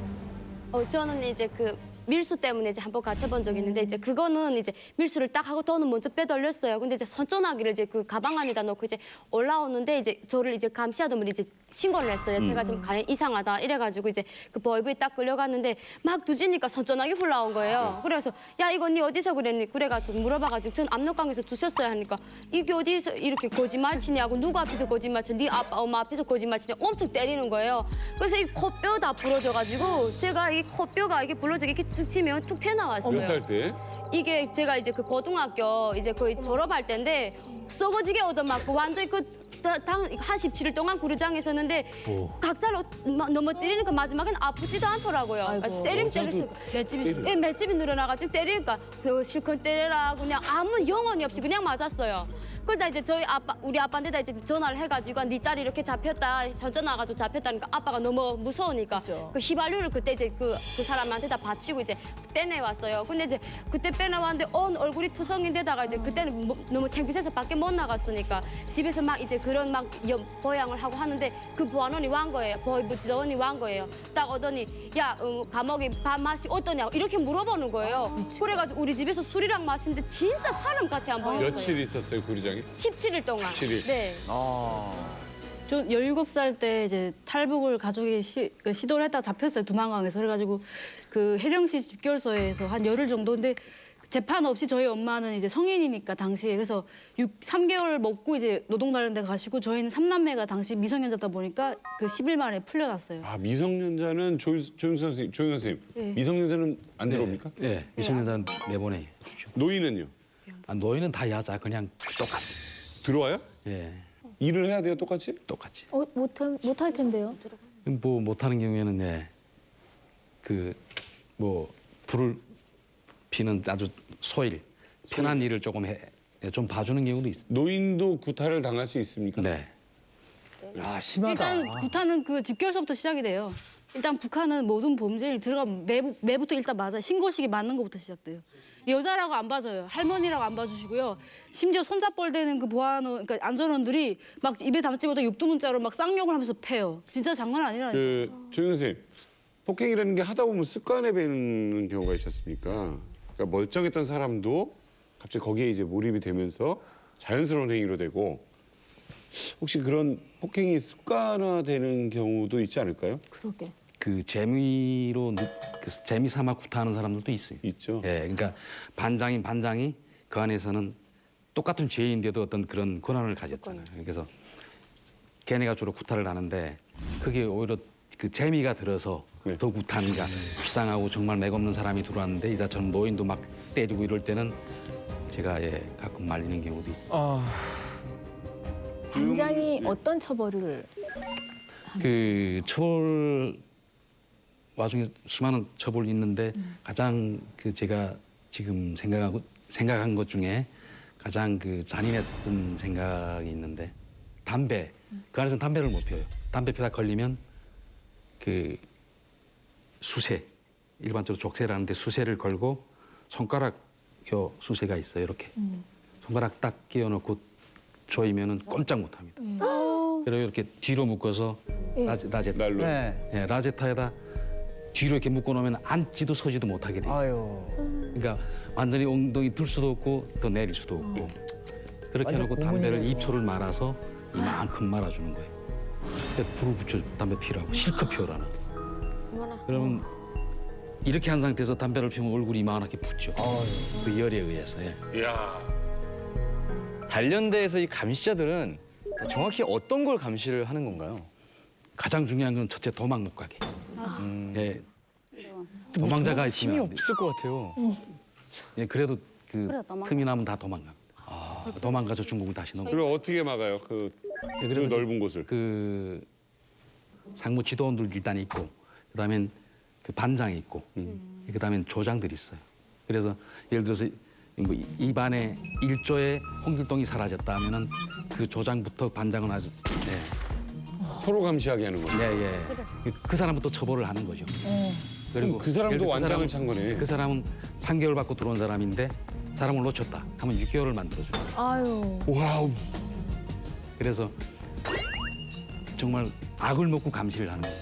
Speaker 8: 저는 이제 그 밀수 때문에 이제 한번 같이 해본 적이 있는데 이제 그거는 이제 밀수를 딱 하고 돈은 먼저 빼돌렸어요. 근데 이제 선전화기를 이제 그 가방 안에다 넣고 이제 올라오는데 이제 저를 이제 감시하던 분이 이제 신고를 했어요. 제가 좀 이상하다 이래가지고 이제 그 보이브에 딱 끌려갔는데 막 두지니까 선전화기 흘러온 거예요. 그래서 야 이거 니 어디서 그랬니? 그래가지고 물어봐가지고 전 압록강에서 주셨어요 하니까 이게 어디서 이렇게 거짓말 치냐고 누구 앞에서 거짓말 쳐? 네 아빠 엄마 앞에서 거짓말 치냐 엄청 때리는 거예요. 그래서 이 코뼈 다 부러져가지고 제가 이 코뼈가 이게 부러져 이렇게 툭 치면 툭 튀어나왔어요.
Speaker 5: 몇 살 때?
Speaker 8: 이게 제가 이제 그 고등학교 이제 거의 졸업할 때인데 썩어지게 얻어맞고 완전히 한 17일 동안 구류장에 있었는데 각자로 막 넘어뜨리니까 마지막엔 아프지도 않더라고요. 때리면 때릴수록 맷집이 늘어나가지고 때리니까 그 실컷 때려라 그냥 아무 영혼이 없이 그냥 맞았어요. 그러다 이제 우리 아빠한테다 이제 전화를 해가지고 네 딸이 이렇게 잡혔다 전화 와가지고 잡혔다니까 아빠가 너무 무서우니까 그 휘발유를 그때 이제 그 사람한테 다 바치고 이제 빼내왔어요. 근데 이제 그때 빼내왔는데 온 얼굴이 투성인데다가 이제 그때는 너무 창피해서 밖에 못 나갔으니까 집에서 막 이제 그런 막 보양을 하고 하는데 그 보안원이 완 거예요. 보이부 지도원이 완 거예요. 딱 오더니 야 감옥에 밥 맛이 어떠냐고 이렇게 물어보는 거예요. 그래가지고 우리 집에서 술이랑 마시는데 진짜 사람 같아 안 보였어요.
Speaker 5: 며칠 있었어요 구류장에?
Speaker 8: 17일 동안.
Speaker 5: 17일.
Speaker 8: 네.
Speaker 19: 저 17살 때 이제 탈북을 가족이 시도를 했다가 잡혔어요, 두만강에서. 그래가지고 그 해령시 집결소에서 한 열흘 정도인데 재판 없이 저희 엄마는 이제 성인이니까 당시에 그래서 3개월 먹고 이제 노동단련대 가시고 저희는 3남매가 당시 미성년자다 보니까 그 10일 만에 풀려났어요.
Speaker 5: 아 미성년자는 조윤 선생님
Speaker 19: 네.
Speaker 5: 미성년자는 안 들어옵니까?
Speaker 14: 예, 미성년자는 내보내.
Speaker 5: 노인은요?
Speaker 14: 노인은 다 여자 그냥 똑같습니다.
Speaker 5: 들어와요?
Speaker 14: 예.
Speaker 5: 일을 해야 돼요 똑같이?
Speaker 14: 똑같이.
Speaker 6: 못할 텐데요.
Speaker 14: 뭐 못하는 경우에는 네, 그뭐 불을 피는 아주 소일 편한 일을 조금 좀 봐주는 경우도 있어요.
Speaker 5: 노인도 구타를 당할 수 있습니까?
Speaker 14: 네.
Speaker 3: 야, 심하다.
Speaker 19: 일단 구타는 그 집결서부터 시작이 돼요. 일단 북한은 모든 범죄를 들어가면 매부터 일단 맞아요. 신고식이 맞는 것부터 시작돼요. 여자라고 안 봐줘요. 할머니라고 안 봐주시고요. 심지어 손잡벌 되는 그 보안원, 그러니까 안전원들이 막 입에 담지 못한 육두문자로 막 쌍욕을 하면서 패요. 진짜 장난 아니라니까.
Speaker 5: 조윤 선생님, 폭행이라는 게 하다 보면 습관에 배는 경우가 있지 않습니까? 그러니까 멀쩡했던 사람도 갑자기 거기에 이제 몰입이 되면서 자연스러운 행위로 되고 혹시 그런 폭행이 습관화되는 경우도 있지 않을까요?
Speaker 6: 그러게.
Speaker 20: 그 재미로 그 재미 삼아 구타하는 사람들도 있어요.
Speaker 5: 있죠.
Speaker 20: 예, 그러니까 반장인 반장이 그 안에서는 똑같은 죄인데도 어떤 그런 권한을 가졌잖아요. 그래서 걔네가 주로 구타를 하는데 그게 오히려 그 재미가 들어서 더 구타하니까 불쌍하고 정말 맥없는 사람이 들어왔는데 이자처럼 노인도 막 때리고 이럴 때는 제가 가끔 말리는 경우도 있고.
Speaker 6: 반장이 어떤 처벌을?
Speaker 20: 그 처벌 와중에 수많은 처벌이 있는데 가장 그 제가 지금 생각한 것 중에 가장 그 잔인했던 생각이 있는데 담배. 그 안에서는 담배를 못 펴요. 담배 피다 걸리면 그 수세, 일반적으로 족쇄라는데 수세를 걸고 손가락 요 수세가 있어요. 이렇게 손가락 딱 끼워놓고 조이면은 꼼짝 못합니다. 그리고 이렇게 뒤로 묶어서 라제타,
Speaker 5: 날로.
Speaker 20: 라제타에다 뒤로 이렇게 묶어놓으면 앉지도 서지도 못하게 돼요. 그러니까 완전히 엉덩이 들 수도 없고 더 내릴 수도 없고 그렇게
Speaker 7: 완전
Speaker 20: 해놓고 담배를
Speaker 7: 고문이네요.
Speaker 20: 입초를 말아서 이만큼 말아주는 거예요. 근데 불을 붙여 담배 피라고 실컷 피우라는. 그러면 이렇게 한 상태에서 담배를 피우면 얼굴이 이만하게 붓죠. 그 열에 의해서.
Speaker 5: 이야.
Speaker 10: 단련대에서 이 감시자들은 정확히 어떤 걸 감시를 하는 건가요?
Speaker 20: 가장 중요한 건 첫째 도망 못 가게. 도망자가 있으면
Speaker 10: 힘이 없을 것 같아요.
Speaker 20: 그래도 그
Speaker 17: 그래, 도망가.
Speaker 20: 틈이 나면 다 도망갑니다. 도망가서 중국을 다시 넘어.
Speaker 5: 그럼 어떻게 막아요? 그 넓은 곳을.
Speaker 20: 그 상무 지도원들 일단 있고, 그다음엔 그 반장이 있고, 그다음엔 조장들이 있어요. 그래서 예를 들어서 뭐 입안에 1조에 홍길동이 사라졌다 하면은 그 조장부터 반장은 아주
Speaker 5: 서로 감시하게 하는 거죠.
Speaker 20: 그 사람부터 처벌을 하는 거죠.
Speaker 5: 그리고 그 사람도
Speaker 20: 예를 들어
Speaker 5: 완장을 찬 거네.
Speaker 20: 그 사람은 3개월 받고 들어온 사람인데 사람을 놓쳤다 하면 6개월을 만들어줘요.
Speaker 6: 아유.
Speaker 5: 와우.
Speaker 20: 그래서 정말 악을 먹고 감시를 하는 거예요.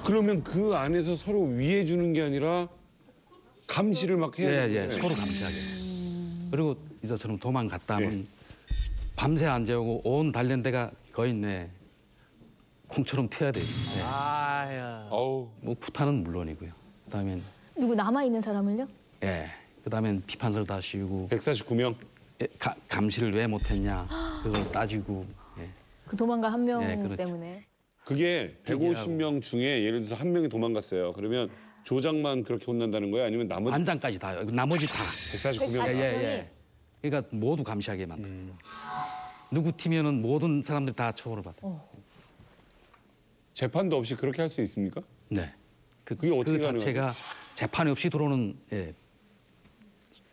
Speaker 5: 그러면 그 안에서 서로 위해 주는 게 아니라 감시를 막 해야
Speaker 20: 예, 서로 감시하게. 그리고 이자처럼 도망갔다 하면 밤새 안 재우고 온 단련대가 거의 콩처럼 튀어야 돼요. 뭐 구타는 물론이고요. 그다음엔
Speaker 6: 누구 남아 있는 사람을요?
Speaker 20: 그다음엔 비판서를 다 씌우고
Speaker 5: 149명
Speaker 20: 감시를 왜 못했냐 그걸 따지고
Speaker 6: 그 도망가 한 명
Speaker 20: 그렇죠.
Speaker 6: 때문에.
Speaker 5: 그게 150명 중에 예를 들어서 한 명이 도망갔어요. 그러면 조장만 그렇게 혼난다는 거예요? 아니면 나머지
Speaker 20: 반장까지 다요. 나머지 다
Speaker 5: 149명.
Speaker 20: 그러니까 모두 감시하게 만들어. 누구 팀이면은 모든 사람들이 다 처벌을 받아.
Speaker 5: 재판도 없이 그렇게 할 수 있습니까?
Speaker 20: 네.
Speaker 5: 그게 어떻게
Speaker 20: 그 자체가
Speaker 5: 가능하죠?
Speaker 20: 재판이 없이 들어오는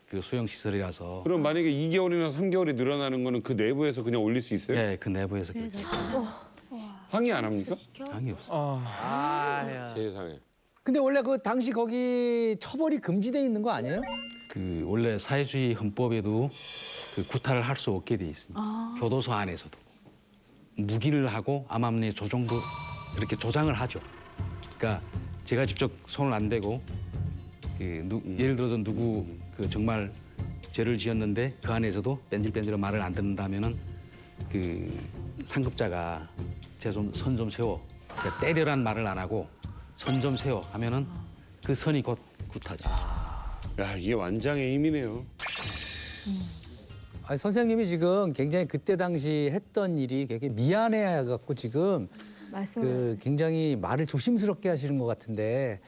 Speaker 20: 그 수용 시설이라서.
Speaker 5: 그럼 만약에 2개월이나 3개월이 늘어나는 거는 그 내부에서 그냥 올릴 수 있어요?
Speaker 20: 네, 그 내부에서 결정.
Speaker 5: 항의 안 합니까?
Speaker 20: 항의 없어.
Speaker 5: 세상에.
Speaker 7: 근데 원래 그 당시 거기 처벌이 금지돼 있는 거 아니에요?
Speaker 20: 그 원래 사회주의 헌법에도 그 구타를 할 수 없게 돼 있습니다. 교도소 안에서도 무기를 하고 암암리에 조종도 이렇게 조장을 하죠. 그러니까 제가 직접 손을 안 대고 예를 들어서 누구 그 정말 죄를 지었는데 그 안에서도 뺀질뺀질한 말을 안 듣는다면은 그 상급자가 제 손 좀 세워 그러니까 때려란 말을 안 하고 선 좀 세워 하면은 그 선이 곧 구타죠.
Speaker 5: 야, 이게 완장의 힘이네요.
Speaker 7: 아니, 선생님이 지금 굉장히 그때 당시 했던 일이 되게 미안해갖고 지금 그 굉장히 말을 조심스럽게 하시는 것 같은데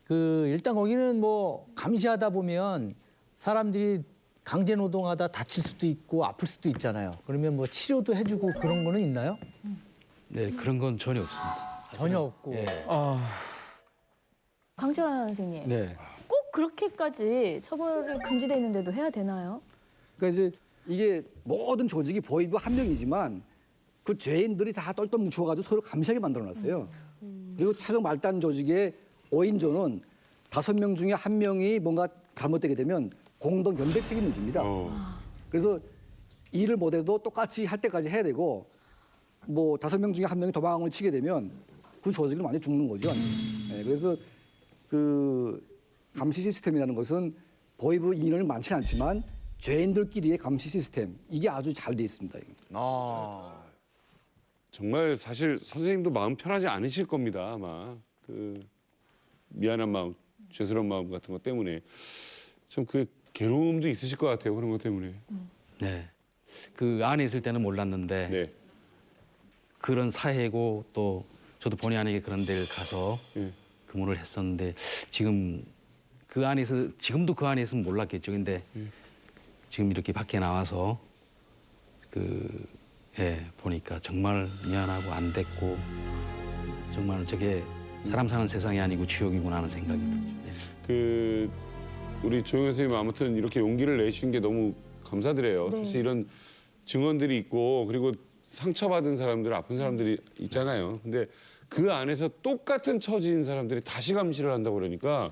Speaker 7: 그 일단 거기는 뭐 감시하다 보면 사람들이 강제 노동하다 다칠 수도 있고 아플 수도 있잖아요. 그러면 뭐 치료도 해주고 그런 거는 있나요?
Speaker 20: 네, 그런 건 전혀 없습니다.
Speaker 7: 전혀 없고.
Speaker 6: 강철환 선생님.
Speaker 20: 네.
Speaker 6: 꼭 그렇게까지 처벌이 금지돼 있는데도 해야 되나요?
Speaker 3: 그러니까 이제 이게 모든 조직이 보이부 한 명이지만 그 죄인들이 다 똘똘 뭉쳐가지고 서로 감시하게 만들어놨어요. 그리고 최종 말단 조직의 5인조는 5명 중에 1명이 뭔가 잘못되게 되면 공동 연대 책임 문제입니다. 그래서 일을 못해도 똑같이 할 때까지 해야 되고 뭐 5명 중에 1명이 도망을 치게 되면 그 조직은 완전히 죽는 거죠. 네, 그래서 그 감시 시스템이라는 것은 보이부 인원은 많지는 않지만 죄인들끼리의 감시 시스템 이게 아주 잘 돼 있습니다.
Speaker 5: 정말 사실 선생님도 마음 편하지 않으실 겁니다. 아마 그 미안한 마음, 죄스러운 마음 같은 것 때문에 좀 그 괴로움도 있으실 것 같아요. 그런 것 때문에.
Speaker 20: 네. 그 안에 있을 때는 몰랐는데
Speaker 5: 네.
Speaker 20: 그런 사회고 또 저도 본의 아니게 그런 데를 가서 근무를 했었는데 지금 그 안에서 지금도 그 안에 있으면 몰랐겠죠. 근데 지금 이렇게 밖에 나와서 보니까 정말 미안하고 안 됐고 정말 저게 사람 사는 세상이 아니고 지옥이구나 하는 생각이 들죠.
Speaker 5: 우리 조영현 선생님 아무튼 이렇게 용기를 내주신 게 너무 감사드려요.
Speaker 6: 네.
Speaker 5: 사실 이런 증언들이 있고 그리고 상처받은 사람들, 아픈 사람들이 있잖아요. 근데 그 안에서 똑같은 처지인 사람들이 다시 감시를 한다고 그러니까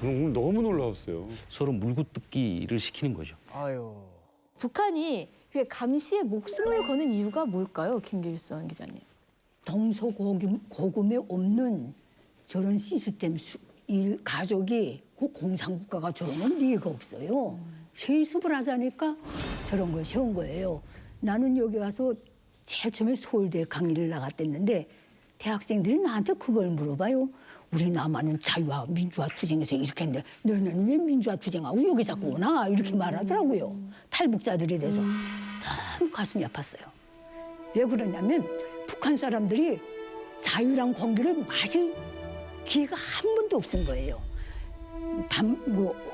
Speaker 5: 저는 오늘 너무 놀라웠어요.
Speaker 20: 서로 물구뜯기를 시키는 거죠.
Speaker 6: 북한이 감시에 목숨을 거는 이유가 뭘까요, 김길선 기자님?
Speaker 4: 동서고금에 없는 저런 시스템 일 가족이 그 공산국가가 저러는 리가 없어요. 세습을 하자니까 저런 걸 세운 거예요. 나는 여기 와서 제일 처음에 서울대 강의를 나갔댔는데 대학생들이 나한테 그걸 물어봐요. 우리 남한은 자유와 민주화 투쟁에서 이렇게 했는데 너는 왜 민주화 투쟁하고 여기 자꾸 오나? 이렇게 말하더라고요. 탈북자들에 대해서. 너무 가슴이 아팠어요. 왜 그러냐면 북한 사람들이 자유랑 공기를 마실 기회가 한 번도 없은 거예요.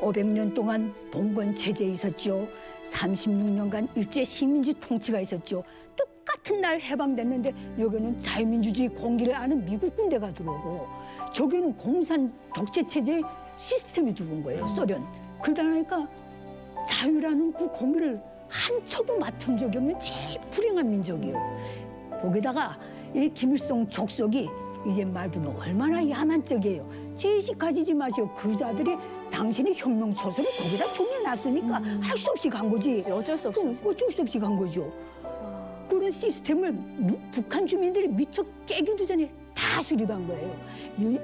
Speaker 4: 500년 동안 봉건 체제에 있었죠. 36년간 일제 식민지 통치가 있었죠. 똑같은 날 해방됐는데 여기는 자유민주주의 공기를 아는 미국 군대가 들어오고 저기는 공산 독재 체제의 시스템이 들어온 거예요. 소련. 그러다 보니까 자유라는 그 공기를 한 척도 맡은 적이 없는 제일 불행한 민족이에요. 거기다가 이 김일성 족속이 이제 말 들으면 얼마나 야만적이에요. 죄의식 가지지 마세요. 그 자들이 당신의 혁명 초소를 거기다 정해놨으니까 할 수 없이 간 거지.
Speaker 6: 어쩔 수 없이.
Speaker 4: 어쩔 수 없이 간 거죠. 그런 시스템을 북한 주민들이 미처 깨기도 전에 다 수립한 거예요.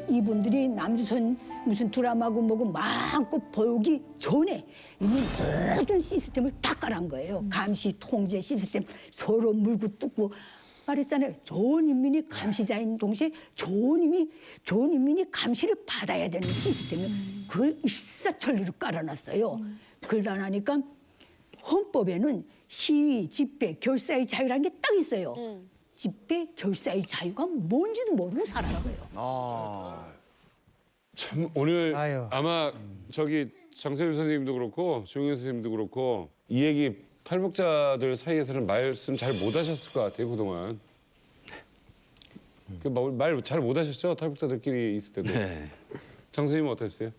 Speaker 4: 이분들이 남조선 무슨 드라마고 뭐고 마음껏 보기 전에 이미 모든 시스템을 다 깔아한 거예요. 감시, 통제 시스템 서로 물고 뜯고 말했잖아요. 좋은 인민이 감시자인 동시에 좋은 인민이 감시를 받아야 되는 시스템을 그걸 일사천리로 깔아놨어요. 그러다 나니까 헌법에는 시위, 집회, 결사의 자유라는 게 딱 있어요. 집회, 결사의 자유가 뭔지도 모르고 살아가고요.
Speaker 5: 참 오늘 아마 저기 장세윤 선생님도 그렇고 조영현 선생님도 그렇고 이 얘기 탈북자들 사이에서는 말씀 잘 못 하셨을 것 같아요 그동안. 말 잘 못 하셨죠 탈북자들끼리 있을 때도.
Speaker 20: 네.
Speaker 5: 장 선생님은 어떠셨어요?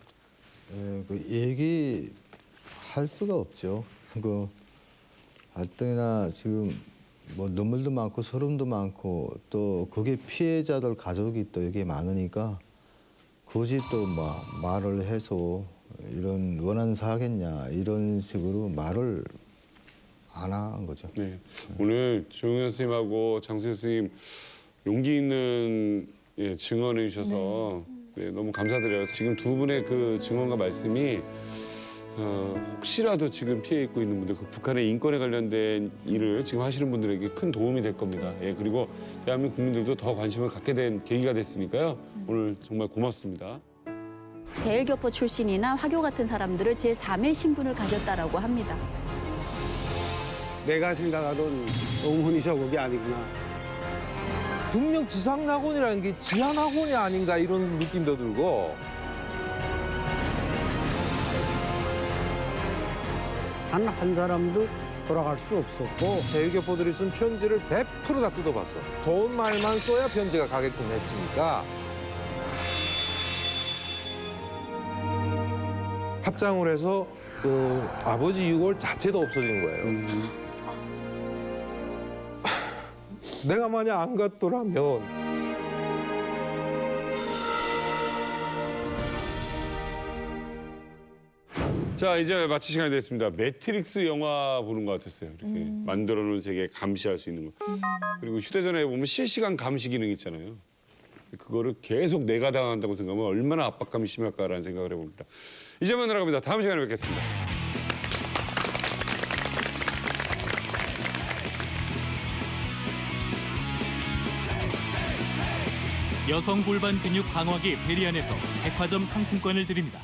Speaker 15: 그 얘기할 수가 없죠. 그 갈등이나 지금 뭐 눈물도 많고 서름도 많고 또 그게 피해자들 가족이 또 여기 많으니까 굳이 또 막 말을 해서 이런 원한 사겠냐 이런 식으로 말을 안 한 거죠.
Speaker 5: 네. 오늘 조영현 선생님하고 장세윤 선생님 용기 있는 증언해 주셔서 너무 감사드려요. 지금 두 분의 그 증언과 말씀이 혹시라도 지금 피해 입고 있는 분들, 그 북한의 인권에 관련된 일을 지금 하시는 분들에게 큰 도움이 될 겁니다. 그리고 대한민국 국민들도 더 관심을 갖게 된 계기가 됐으니까요. 오늘 정말 고맙습니다.
Speaker 21: 제일교포 출신이나 화교 같은 사람들을 제3의 신분을 가졌다라고 합니다.
Speaker 22: 내가 생각하던 옹훈이 저곡이 아니구나.
Speaker 23: 분명 지상낙원이라는 게 지하낙원이 아닌가 이런 느낌도 들고.
Speaker 24: 단 한 사람도 돌아갈 수 없었고.
Speaker 23: 제일교포들이 쓴 편지를 100% 다 뜯어봤어. 좋은 말만 써야 편지가 가게끔 했으니까. 합장을 해서 그 아버지 유골 자체도 없어진 거예요. 내가 만약 안 갔더라면
Speaker 5: 자, 이제 마칠 시간이 됐습니다. 매트릭스 영화 보는 것 같았어요. 이렇게 만들어 놓은 세계 감시할 수 있는 거. 그리고 휴대전화에 보면 실시간 감시 기능 있잖아요. 그거를 계속 내가 당한다고 생각하면 얼마나 압박감이 심할까라는 생각을 해봅니다. 이제 만나러 갑니다. 다음 시간에 뵙겠습니다.
Speaker 1: 여성 골반 근육 강화기 베리안에서 백화점 상품권을 드립니다.